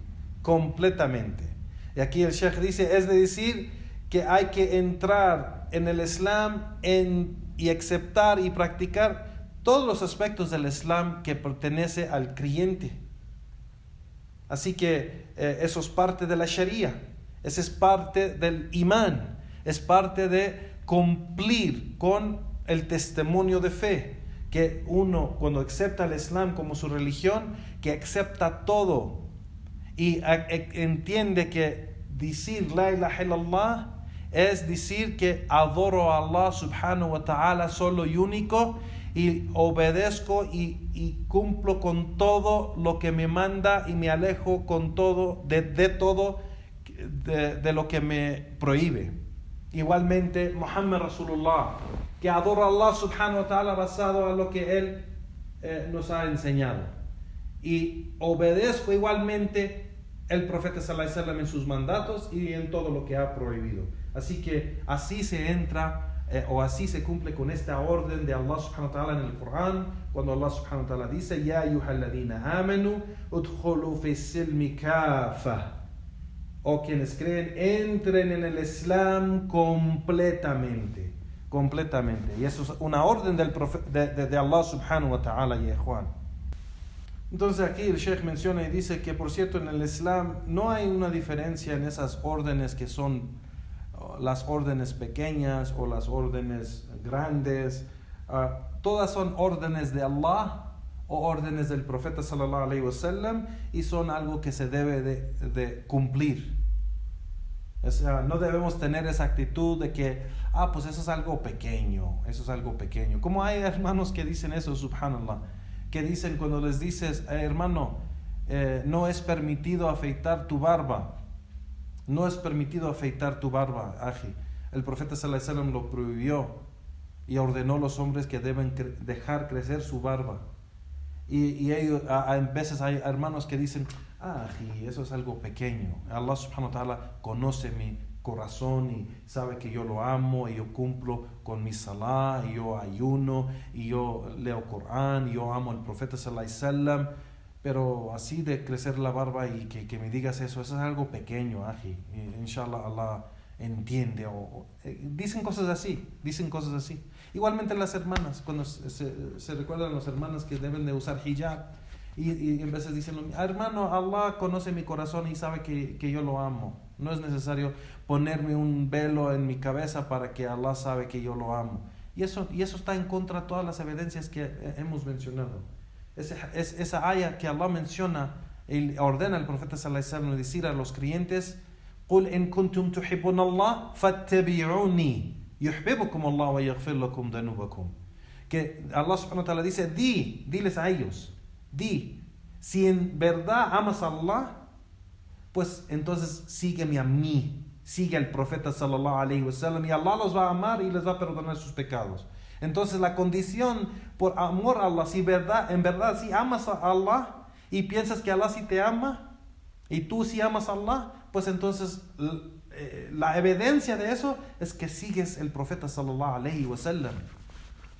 Y aquí el Sheikh dice, es decir, que hay que entrar en el Islam y aceptar y practicar todos los aspectos del Islam que pertenece al creyente. Así que eso es parte de la Sharia, eso es parte del imán, es parte de cumplir con el testimonio de fe, que uno cuando acepta el Islam como su religión, que acepta todo y entiende que decir la ilaha illallah es decir que adoro a Allah subhanahu wa ta'ala solo y único, y obedezco y cumplo con todo lo que me manda y me alejo con todo de lo que me prohíbe. Igualmente Muhammad Rasulullah, que adoro a Allah subhanahu wa ta'ala basado a lo que Él nos ha enseñado, y obedezco igualmente el profeta sallallahu alaihi wasallam en sus mandatos y en todo lo que ha prohibido. Así que así se entra o así se cumple con esta orden de Allah subhanahu wa ta'ala en el Corán, cuando Allah subhanahu wa ta'ala dice Ya ayyuhalladhina amanu udkhulu fi silmi kafa. O quienes creen, entren en el Islam completamente. Y eso es una orden de Allah subhanahu wa ta'ala, ya Juan. Entonces aquí el Sheikh menciona y dice que, por cierto, en el Islam no hay una diferencia en esas órdenes que son las órdenes pequeñas o las órdenes grandes. Todas son órdenes de Allah o órdenes del profeta sallallahu alaihi wasallam, y son algo que se debe de cumplir. O sea, no debemos tener esa actitud de que pues eso es algo pequeño, como hay hermanos que dicen eso, subhanallah, que dicen cuando les dices hermano, no es permitido afeitar tu barba, aji. El profeta sallallahu alaihi wasallam lo prohibió y ordenó a los hombres que deben dejar crecer su barba. Y ellos, a veces hay hermanos que dicen, aji, eso es algo pequeño. Allah subhanahu wa ta'ala conoce mi corazón y sabe que yo lo amo, y yo cumplo con mi salah, y yo ayuno, y yo leo Corán, y yo amo al profeta sallallahu alaihi wasallam. Pero así de crecer la barba y que me digas eso es algo pequeño, aji. Inshallah Allah entiende. Dicen cosas así. Igualmente las hermanas, cuando se recuerdan las hermanas que deben de usar hijab, y en veces dicen, hermano, Allah conoce mi corazón y sabe que yo lo amo. No es necesario ponerme un velo en mi cabeza para que Allah sabe que yo lo amo. Y eso está en contra de todas las evidencias que hemos mencionado. Esa aya que Allah menciona y ordena al profeta sallallahu alaihi wasallam decir a los creyentes, قُلْ إِن كُنْتُمْ تُحِبُّونَ اللَّهَ فَاتَّبِعُونِي يُحْبِبُكُمُ اللَّهُ وَيَغْفِرْ لَكُمْ ذُنُوبَكُمْ. Que Allah subhanahu wa ta'ala dice, diles a ellos, si en verdad amas a Allah, pues entonces sígueme a mí, sigue al profeta sallallahu alaihi wasallam, y Allah los va a amar y les va a perdonar sus pecados. Entonces la condición por amor a Allah, si en verdad si amas a Allah y piensas que Allah sí te ama y tú sí amas a Allah, pues entonces la evidencia de eso es que sigues el profeta sallallahu alaihi wasallam.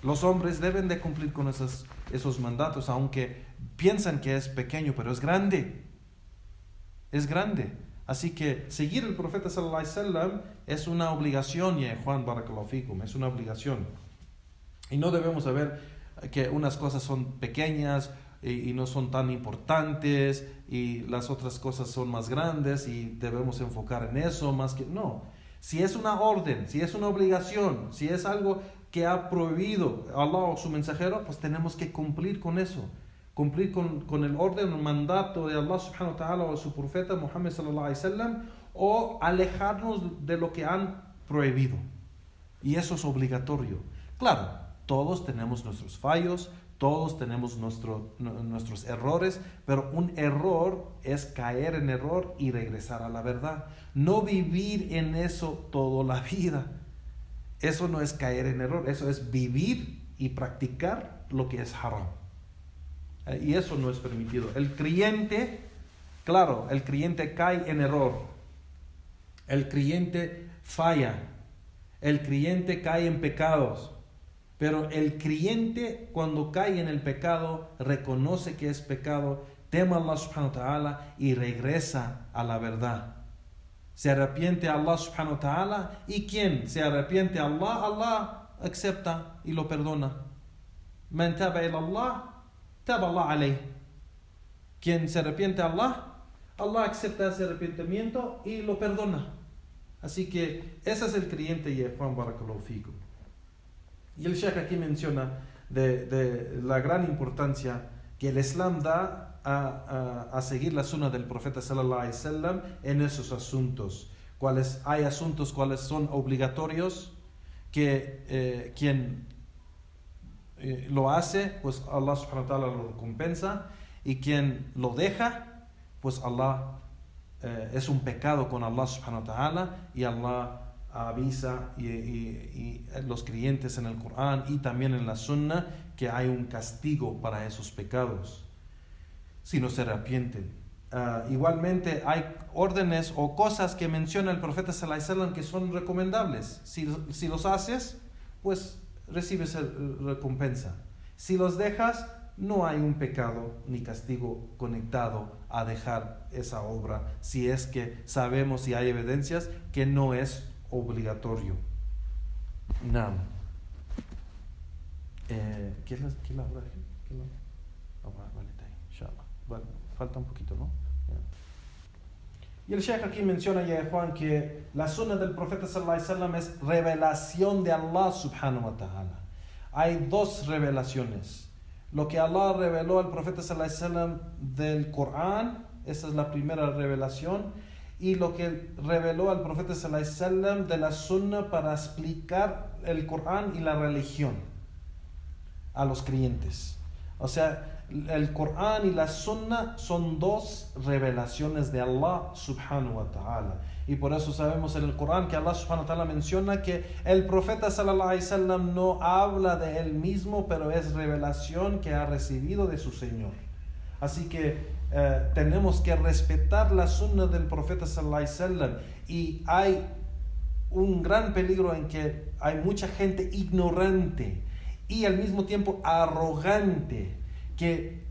Los hombres deben de cumplir con esos mandatos, aunque piensan que es pequeño, pero es grande. Así que seguir el profeta sallallahu alaihi wasallam es una obligación, ya Juan, barakallahu fikum, es una obligación. Y no debemos saber que unas cosas son pequeñas y no son tan importantes, y las otras cosas son más grandes y debemos enfocar en eso más que... No, si es una orden, si es una obligación, si es algo que ha prohibido Allah o su mensajero, pues tenemos que cumplir con eso. cumplir con el orden, el mandato de Allah subhanahu wa ta'ala o de su profeta Muhammad sallallahu alaihi wasallam, o alejarnos de lo que han prohibido. Y eso es obligatorio. Claro, todos tenemos nuestros fallos, todos tenemos nuestros errores, pero un error es caer en error y regresar a la verdad. No vivir en eso toda la vida. Eso no es caer en error, eso es vivir y practicar lo que es haram. Y eso no es permitido. El creyente, claro, el creyente cae en error. El creyente falla. El creyente cae en pecados. Pero el creyente, cuando cae en el pecado, reconoce que es pecado, teme a Allah subhanahu wa ta'ala y regresa a la verdad. Se arrepiente a Allah subhanahu wa ta'ala, y quien se arrepiente a Allah, Allah acepta y lo perdona. Man taba ila Allah, taba Allah alayh. Quien se arrepiente a Allah, Allah acepta ese arrepentimiento y lo perdona. Así que ese es el creyente, y Juan barakallahu fikum. Y el Sheikh aquí menciona de la gran importancia que el Islam da a seguir la sunna del profeta sallallahu alaihi wasallam en esos asuntos. Hay asuntos cuales son obligatorios, que quien lo hace, pues Allah subhanahu wa ta'ala lo recompensa, y quien lo deja, pues Allah es un pecado con Allah subhanahu wa ta'ala, y Allah avisa y los creyentes en el Corán y también en la Sunna que hay un castigo para esos pecados si no se arrepienten. Igualmente hay órdenes o cosas que menciona el profeta sallallahu alaihi wasallam que son recomendables. Si los haces, pues recibes recompensa. Si los dejas, no hay un pecado ni castigo conectado a dejar esa obra, si es que sabemos y hay evidencias que no es obligatorio. Nada. ¿Qué es la hora? Vale, inshallah. Vale, falta un poquito, ¿no? Y el Sheikh aquí menciona, ya Juan, que la sunna del profeta sallallahu alaihi wasallam es revelación de Allah subhanahu wa ta'ala. Hay dos revelaciones. Lo que Allah reveló al profeta sallallahu alaihi wasallam del Corán, esa es la primera revelación, y lo que reveló al profeta sallallahu alaihi wasallam de la sunna para explicar el Corán y la religión a los creyentes. O sea, el Corán y la sunna son dos revelaciones de Allah subhanahu wa ta'ala. Y por eso sabemos en el Corán que Allah subhanahu wa ta'ala menciona que el profeta sallallahu alaihi wasallam no habla de él mismo, pero es revelación que ha recibido de su Señor. Así que tenemos que respetar la sunna del profeta sallallahu alaihi wasallam, y hay un gran peligro en que hay mucha gente ignorante y al mismo tiempo arrogante que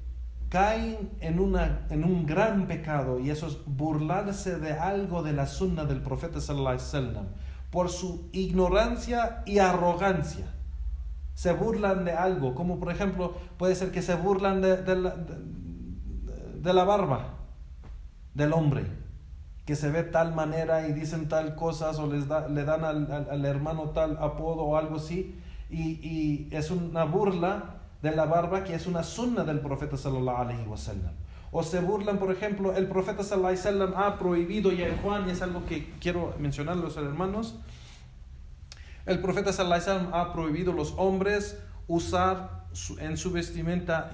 caen en un gran pecado, y eso es burlarse de algo de la sunna del profeta sallallahu alaihi wasallam por su ignorancia y arrogancia. Se burlan de algo, como por ejemplo puede ser que se burlan de la barba del hombre, que se ve tal manera y dicen tal cosas, o le dan al hermano tal apodo o algo así, y es una burla de la barba que es una sunna del profeta sallallahu alaihi wasallam. O se burlan, por ejemplo, el profeta sallallahu alaihi wasallam ha prohibido, ya en Juan, y es algo que quiero mencionar a los hermanos, el profeta sallallahu alaihi wasallam ha prohibido a los hombres usar en su vestimenta,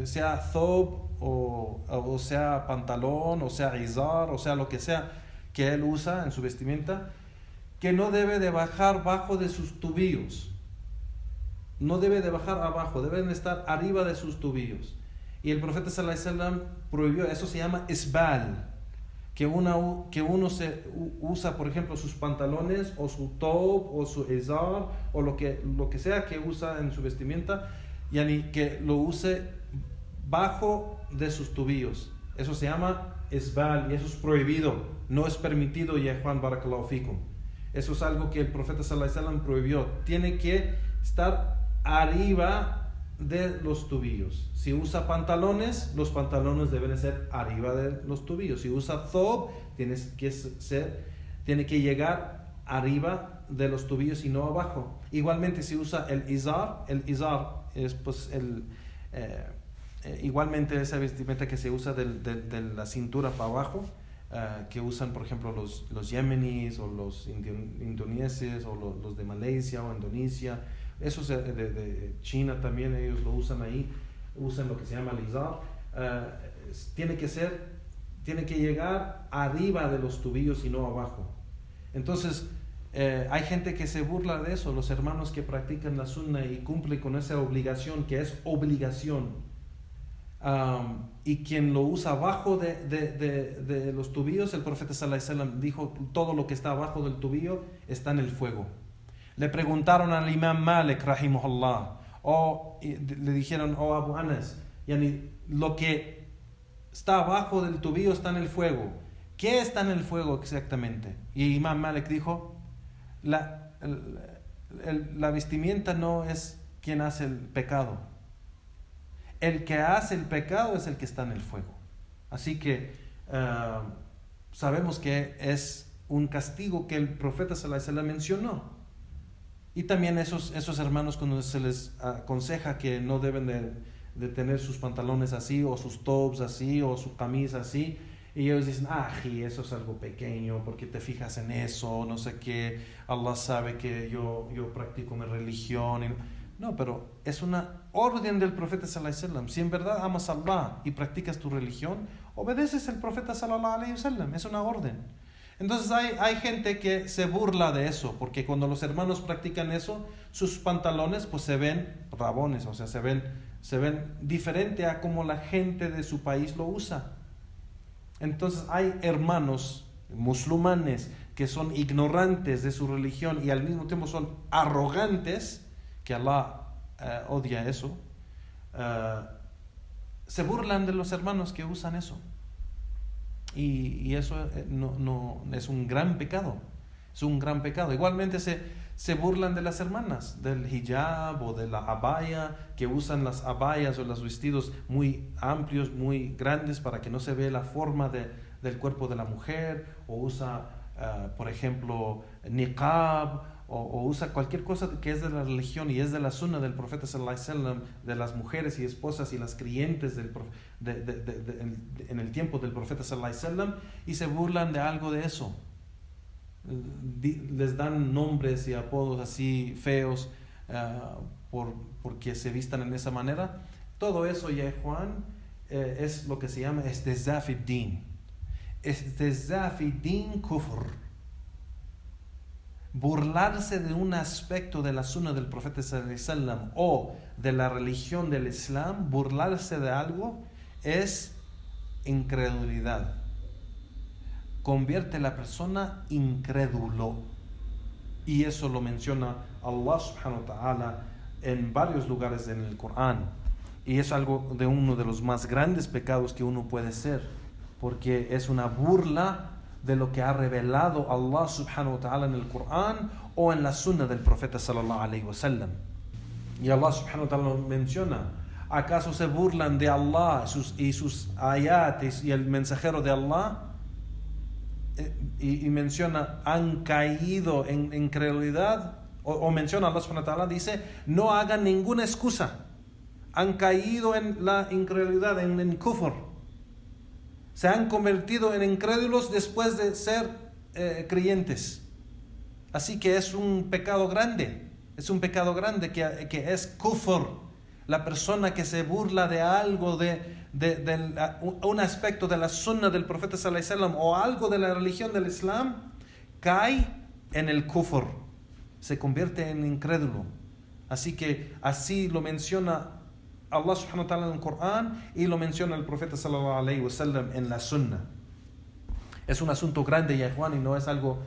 sea thob o sea pantalón, o sea izar, o sea lo que sea que él usa en su vestimenta, que no debe de bajar bajo de sus tobillos. No debe de bajar abajo, deben estar arriba de sus tobillos. Y el profeta sallallahu alaihi wasallam prohibió, eso se llama isbal, que uno se usa, por ejemplo, sus pantalones o su top o su izar o lo que sea que usa en su vestimenta, que lo use bajo de sus tobillos. Eso se llama isbal, y eso es prohibido, no es permitido, ya Juan barakallahu fikum. Eso es algo que el profeta sallallahu alaihi wasallam prohibió. Tiene que estar arriba de los tobillos. Si usa pantalones, los pantalones deben ser arriba de los tobillos. Si usa thob, tiene que llegar arriba de los tobillos y no abajo. Igualmente, si usa el izar es pues igualmente esa vestimenta que se usa de la cintura para abajo, que usan por ejemplo los yemeníes o los indoneses o los de Malasia o Indonesia, esos de China también, ellos lo usan ahí, usan lo que se llama lizar. Tiene que llegar arriba de los tobillos y no abajo. Entonces hay gente que se burla de eso, los hermanos que practican la sunna y cumplen con esa obligación, que es obligación. Y quien lo usa abajo de los tobillos, el profeta sallallahu alaihi wasallam dijo: todo lo que está abajo del tobillo está en el fuego. Le preguntaron al imam Malik rahimahullah, le dijeron: oh Abu Anas, yani, lo que está abajo del tobillo está en el fuego. ¿Qué está en el fuego exactamente? Y imam Malik dijo: la vestimenta no es quien hace el pecado. El que hace el pecado es el que está en el fuego. Así que sabemos que es un castigo que el profeta sallallahu alaihi wasallam mencionó. Y también esos hermanos, cuando se les aconseja que no deben de tener sus pantalones así, o sus tops así, o su camisa así, y ellos dicen: eso es algo pequeño, porque te fijas en eso, no sé qué, Allah sabe que yo practico mi religión. No, pero es una orden del profeta sallallahu alaihi wasallam. Si en verdad amas a Allah y practicas tu religión, obedeces al profeta sallallahu alaihi wasallam. Es una orden. Entonces hay gente que se burla de eso, porque cuando los hermanos practican eso, sus pantalones pues se ven rabones, o sea, se ven diferente a como la gente de su país lo usa. Entonces hay hermanos musulmanes que son ignorantes de su religión y al mismo tiempo son arrogantes, que Allah odia eso. Se burlan de los hermanos que usan eso, y eso no es un gran pecado. Es un gran pecado. Igualmente se burlan de las hermanas, del hijab o de la abaya, que usan las abayas o los vestidos muy amplios, muy grandes, para que no se vea la forma del cuerpo de la mujer, o usa por ejemplo niqab, o usa cualquier cosa que es de la religión y es de la sunna del profeta sallallahu alaihi wasallam, de las mujeres y esposas y las creyentes en el tiempo del profeta sallallahu alaihi wasallam, y se burlan de algo de eso. Les dan nombres y apodos así feos porque se vistan en esa manera. Todo eso, ya Juan, es lo que se llama istihza' din. Istihza' din kufr. Burlarse de un aspecto de la sunna del profeta sallallahu alaihi wasallam o de la religión del Islam, burlarse de algo es incredulidad. Convierte a la persona incrédulo, y eso lo menciona Allah subhanahu wa ta'ala en varios lugares en el Corán, y es algo de uno de los más grandes pecados que uno puede hacer, porque es una burla de lo que ha revelado Allah subhanahu wa ta'ala en el Corán o en la sunna del profeta sallallahu alaihi wasallam. Y Allah subhanahu wa ta'ala menciona: ¿acaso se burlan de Allah y sus ayates y el mensajero de Allah? Y menciona: han caído en incredulidad, o menciona Allah subhanahu wa ta'ala, dice: no hagan ninguna excusa, han caído en la incredulidad, en kufr. Se han convertido en incrédulos después de ser creyentes. Así que es un pecado grande. Es un pecado grande que es kufr. La persona que se burla de algo, un aspecto de la sunna del profeta sallallahu alaihi wasallam o algo de la religión del Islam, cae en el kufr. Se convierte en incrédulo. Así que así lo menciona Allah subhanahu wa ta'ala en el Corán, y lo menciona el profeta sallallahu alaihi wasallam en la sunna. Es un asunto grande, ya Juan, y no es algo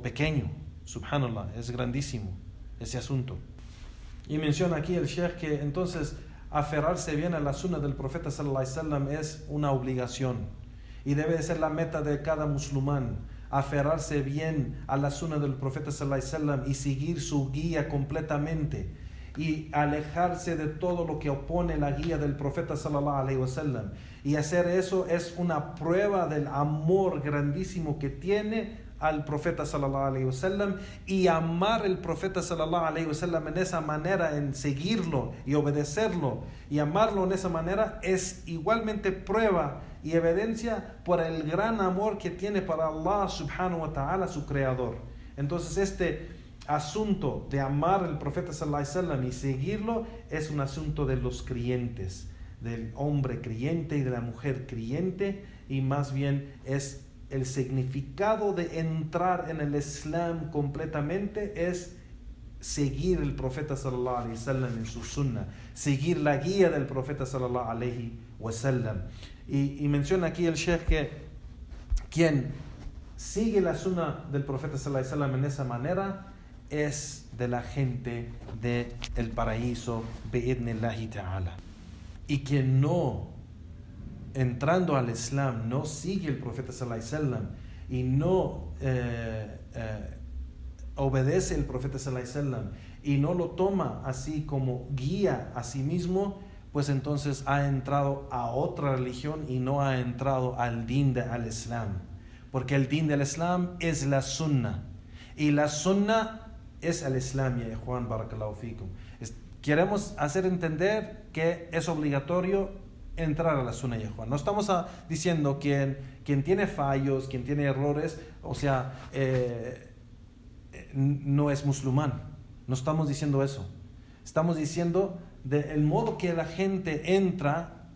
pequeño. Subhanallah, es grandísimo ese asunto. Y menciona aquí el Sheikh que entonces aferrarse bien a la sunna del profeta sallallahu alaihi wasallam es una obligación, y debe de ser la meta de cada musulmán, aferrarse bien a la sunna del profeta sallallahu alaihi wasallam y seguir su guía completamente. y alejarse de todo lo que opone la guía del profeta sallallahu alaihi wasallam. Y hacer eso es una prueba del amor grandísimo que tiene al profeta sallallahu alaihi wasallam, y amar el profeta sallallahu alaihi wasallam en esa manera, en seguirlo y obedecerlo y amarlo en esa manera, es igualmente prueba y evidencia por el gran amor que tiene para Allah subhanahu wa ta'ala, su creador. Entonces este asunto de amar al profeta sallallahu alaihi wasallam y seguirlo es un asunto de los creyentes, del hombre creyente y de la mujer creyente, y más bien es el significado de entrar en el Islam completamente, es seguir el profeta sallallahu alaihi wasallam en su sunnah, seguir la guía del profeta sallallahu alaihi wasallam. Y menciona aquí el Sheikh que quien sigue la sunnah del profeta sallallahu alaihi wasallam en esa manera es de la gente del paraíso, bi'idnillahi ta'ala. Y quien no, entrando al Islam, no sigue el profeta sallallahu alaihi wasallam y no obedece el profeta sallallahu alaihi wasallam y no lo toma así como guía a sí mismo, pues entonces ha entrado a otra religión y no ha entrado al din al Islam. Porque el din del Islam es la sunnah, y la sunnah es el Islam, ya Juan, barakallahu fikum. Queremos hacer entender que es obligatorio entrar a la sunnah, ya Juan. No estamos diciendo quien tiene fallos, quien tiene errores, o sea, no es musulmán. No estamos diciendo eso. Estamos diciendo del modo que la gente entra,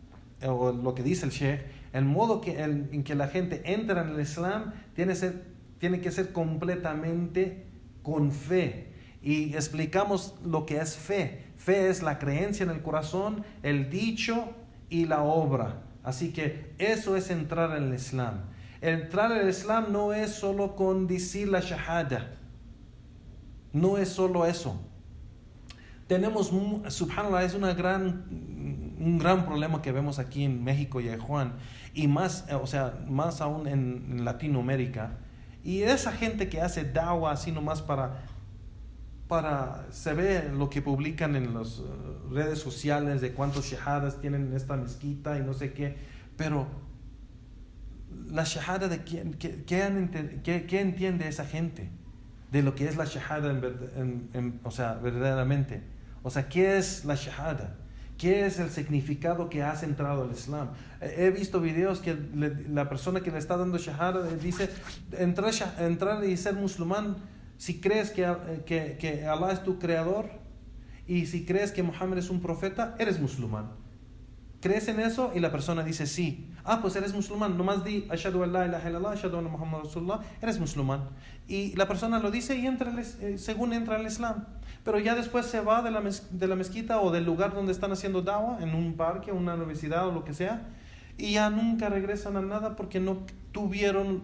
o lo que dice el Sheikh, el modo en que la gente entra en el Islam tiene que ser completamente con fe. Y explicamos lo que es fe. Fe es la creencia en el corazón, el dicho y la obra. Así que eso es entrar en el Islam. Entrar en el Islam no es solo con decir la shahada. No es solo eso. Tenemos, subhanallah, es un gran problema que vemos aquí en México y en Juan, y más aún en Latinoamérica. Y esa gente que hace da'wah así nomás se ve lo que publican en las redes sociales de cuántos shahadas tienen en esta mezquita y no sé qué, pero la shahada de quién, ¿qué entiende esa gente de lo que es la shahada verdaderamente? O sea, ¿qué es la shahada? ¿Qué es el significado que has entrado al Islam? He visto videos que la persona que le está dando shahada dice, entrar y ser musulmán si crees que Allah es tu creador, y si crees que Muhammad es un profeta, eres musulmán. ¿Crees en eso? Y la persona dice sí. Pues eres musulmán. Nomás di ashhadu an la ilaha illallah, ashhadu anna Muhammad rasulullah, eres musulmán. Y la persona lo dice y según entra al Islam. Pero ya después se va de la mezquita o del lugar donde están haciendo da'wah, en un parque, una universidad o lo que sea, y ya nunca regresan a nada porque no tuvieron,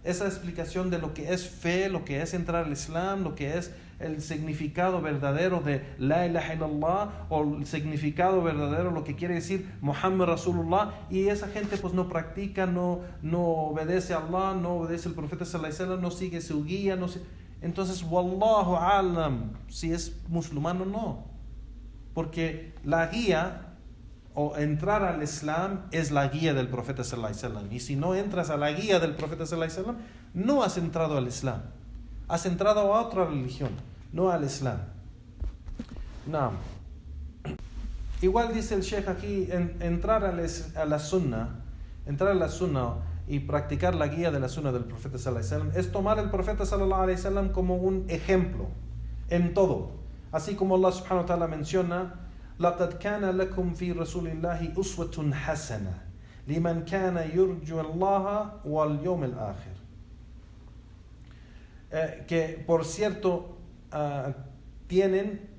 esa explicación de lo que es fe, lo que es entrar al Islam, lo que es el significado verdadero de la ilaha illallah, o el significado verdadero, lo que quiere decir Muhammad Rasulullah, y esa gente pues no practica, no obedece a Allah, no obedece al profeta sallallahu alaihi wasallam, no sigue su guía, entonces wallahu alam si es musulmán o no, porque la guía o entrar al Islam es la guía del profeta sallallahu alaihi wasallam, y si no entras a la guía del profeta sallallahu alaihi wasallam, no has entrado al Islam, has entrado a otra religión, no al Islam. No. Igual dice el Sheikh aquí, entrar a la sunnah y practicar la guía de la sunnah del profeta sallallahu alaihi wasallam es tomar al profeta sallallahu alaihi wasallam como un ejemplo en todo, así como Allah subhanahu wa ta'ala menciona: لقد كان لكم في رسول الله أسوة حسنة لمن كان يرجو الله واليوم الآخر. Que por cierto tienen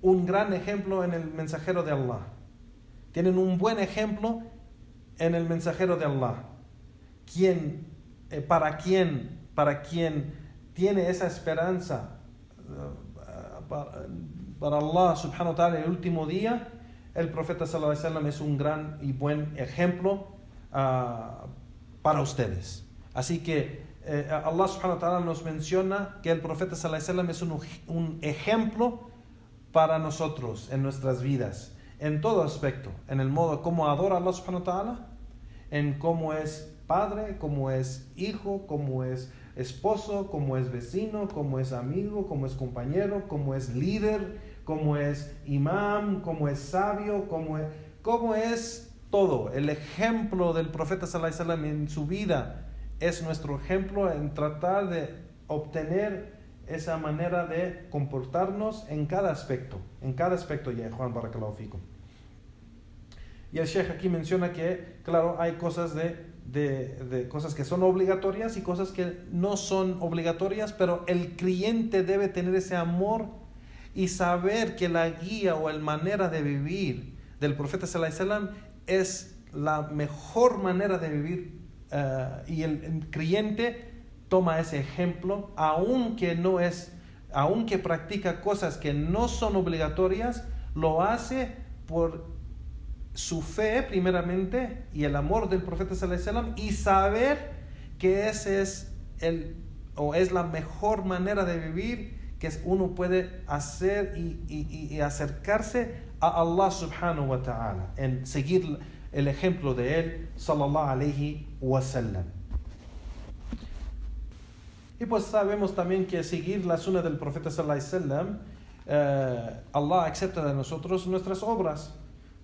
un gran ejemplo en el mensajero de Allah. Tienen un buen ejemplo en el mensajero de Allah. Para quien tiene esa esperanza para Allah subhanahu wa ta'ala el último día, el profeta sallallahu alaihi wasallam es un gran y buen ejemplo para ustedes. Así que Allah subhanahu wa ta'ala nos menciona que el profeta sallallahu alaihi wasallam es un ejemplo para nosotros en nuestras vidas, en todo aspecto, en el modo como adora a Allah subhanahu wa ta'ala, en cómo es padre, cómo es hijo, cómo es esposo, cómo es vecino, cómo es amigo, cómo es compañero, cómo es líder, cómo es imam, cómo es sabio, cómo es todo. El ejemplo del profeta sallallahu alaihi wasallam en su vida es nuestro ejemplo en tratar de obtener esa manera de comportarnos en cada aspecto, ya Juan Barakallahu Fikum. Y el Sheikh aquí menciona que, claro, hay cosas cosas que son obligatorias y cosas que no son obligatorias, pero el creyente debe tener ese amor y saber que la guía o la manera de vivir del profeta sallallahu alaihi wasallam es la mejor manera de vivir, y el creyente toma ese ejemplo, aunque practica cosas que no son obligatorias, lo hace por su fe primeramente y el amor del profeta sallallahu alaihi wasallam, y saber que ese es la mejor manera de vivir que uno puede hacer y acercarse a Allah subhanahu wa ta'ala, en seguir el ejemplo de él sallallahu alaihi wasallam. Y pues sabemos también que seguir la sunna del profeta sallallahu alaihi wasallam, Allah acepta de nosotros nuestras obras,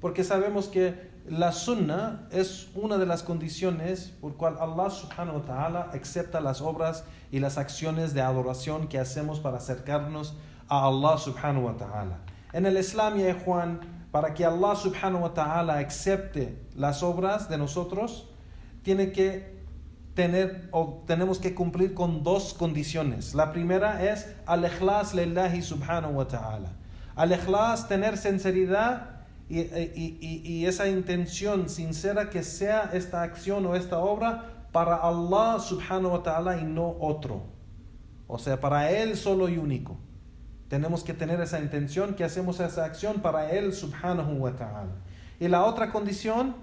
porque sabemos que la sunna es una de las condiciones por cual Allah subhanahu wa ta'ala acepta las obras y las acciones de adoración que hacemos para acercarnos a Allah subhanahu wa ta'ala. En el Islam, ya Juan, para que Allah subhanahu wa ta'ala acepte las obras de nosotros, tenemos que cumplir con dos condiciones. La primera es al-ikhlas lillahi subhanahu wa ta'ala. Al-ikhlas, tener sinceridad y esa intención sincera que sea esta acción o esta obra para Allah subhanahu wa ta'ala y no otro. O sea, para Él solo y único. Tenemos que tener esa intención que hacemos esa acción para Él subhanahu wa ta'ala. Y la otra condición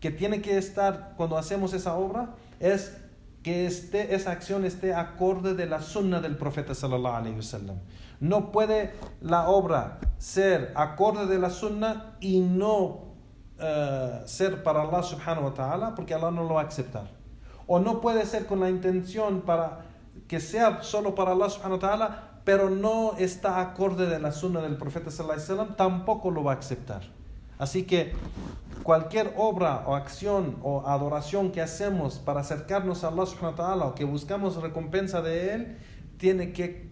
que tiene que estar cuando hacemos esa obra es que esa acción esté acorde de la sunna del profeta sallallahu alaihi wasallam. No puede la obra ser acorde de la sunna y no ser para Allah subhanahu wa ta'ala, porque Allah no lo va a aceptar. O no puede ser con la intención para que sea solo para Allah subhanahu wa ta'ala, pero no está acorde de la sunna del profeta sallallahu alaihi wasallam, tampoco lo va a aceptar. Así que cualquier obra o acción o adoración que hacemos para acercarnos a Allah subhanahu wa ta'ala o que buscamos recompensa de Él,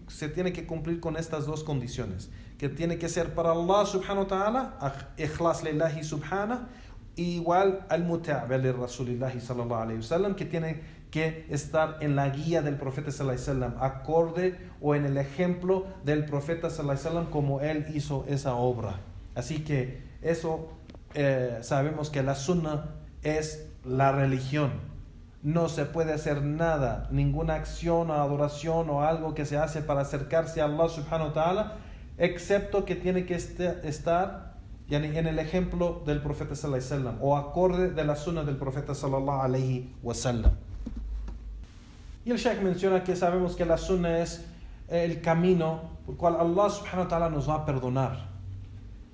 se tiene que cumplir con estas dos condiciones, que tiene que ser para Allah subhanahu wa ta'ala, ikhlas lillahi subhanahu, igual al muta'ba li rasulillahi sallallahu alayhi wasallam, que tiene que estar en la guía del profeta sallallahu alayhi wasallam, acorde o en el ejemplo del profeta sallallahu alayhi wasallam como él hizo esa obra. Así que eso sabemos que la sunna es la religión. No se puede hacer nada, ninguna acción o adoración o algo que se hace para acercarse a Allah subhanahu wa ta'ala, excepto que tiene que estar en el ejemplo del profeta sallallahu alaihi wasallam o acorde de la sunna del profeta sallallahu alaihi wasallam. Y el Shaykh menciona que sabemos que la sunna es el camino por el cual Allah subhanahu wa ta'ala nos va a perdonar.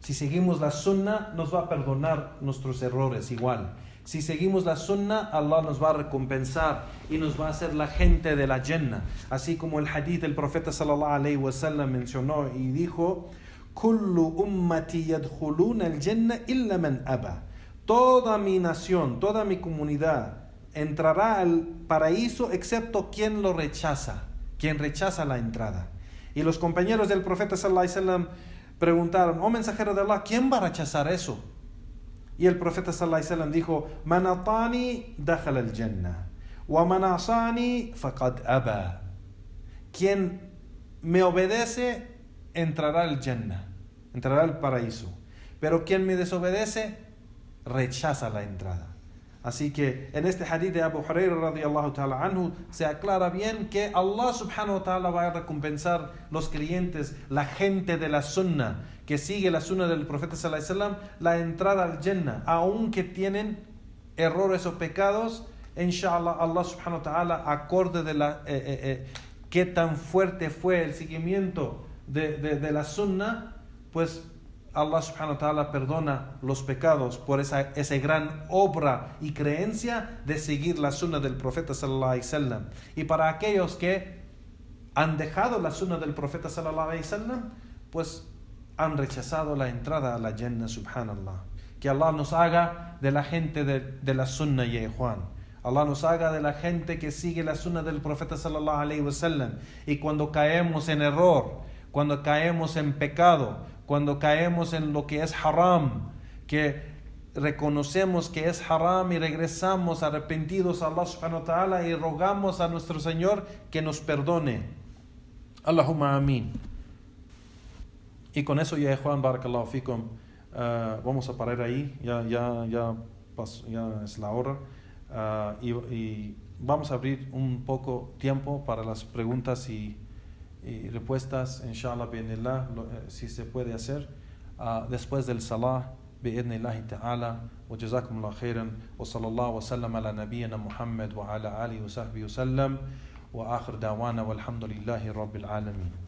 Si seguimos la sunna, nos va a perdonar nuestros errores igual. Si seguimos la sunna, Allah nos va a recompensar y nos va a hacer la gente de la Jannah. Así como el hadith del profeta sallallahu alaihi wasallam mencionó y dijo: Kullu ummati yadkhuluna al-jannah illa man aba. Toda mi nación, toda mi comunidad entrará al paraíso excepto quien lo rechaza, quien rechaza la entrada. Y los compañeros del profeta sallallahu alaihi wasallam preguntaron: oh mensajero de Allah, ¿quién va a rechazar eso? Y el profeta sallallahu alaihi wasallam dijo: man atani dakhala al-jannah wa man asani faqad aba. Quien me obedece entrará al Jannah, entrará al paraíso, pero quien me desobedece rechaza la entrada. Así que en este hadith de Abu Hurairah radiyallahu ta'ala anhu se aclara bien que Allah subhanahu wa ta'ala va a recompensar los creyentes, la gente de la sunna, que sigue la sunna del profeta sallallahu alaihi wasallam, la entrada al Jannah, aunque tienen errores o pecados inshallah, Allah subhanahu wa ta'ala, acorde de qué tan fuerte fue el seguimiento de la sunnah, pues Allah subhanahu wa ta'ala perdona los pecados por esa gran obra y creencia de seguir la sunnah del profeta sallallahu alaihi wasallam. Y para aquellos que han dejado la sunnah del profeta sallallahu alaihi wasallam, pues han rechazado la entrada a la Jannah, subhanallah. Que Allah nos haga de la gente de la sunnah, ya ikhwan. Allah nos haga de la gente que sigue la sunnah del profeta sallallahu alaihi wasallam. Y cuando caemos en error, cuando caemos en pecado, cuando caemos en lo que es haram, que reconocemos que es haram y regresamos arrepentidos a Allah subhanahu wa ta'ala y rogamos a nuestro Señor que nos perdone. Allahumma amin. Y con eso, ya Juan, barakallahu fikum, vamos a parar ahí, ya es la hora, y vamos a abrir un poco tiempo para las preguntas y respuestas, inshallah, bi'idhnillah, si se puede hacer, después del salah, bi'idhnillahi ta'ala, wa jazakumullah khairan, wa sallallahu wa sallam ala nabiyyina Muhammad wa ala alihi wa sahbihi wa sallam, wa akhir da'wana walhamdulillahi rabbil alamin.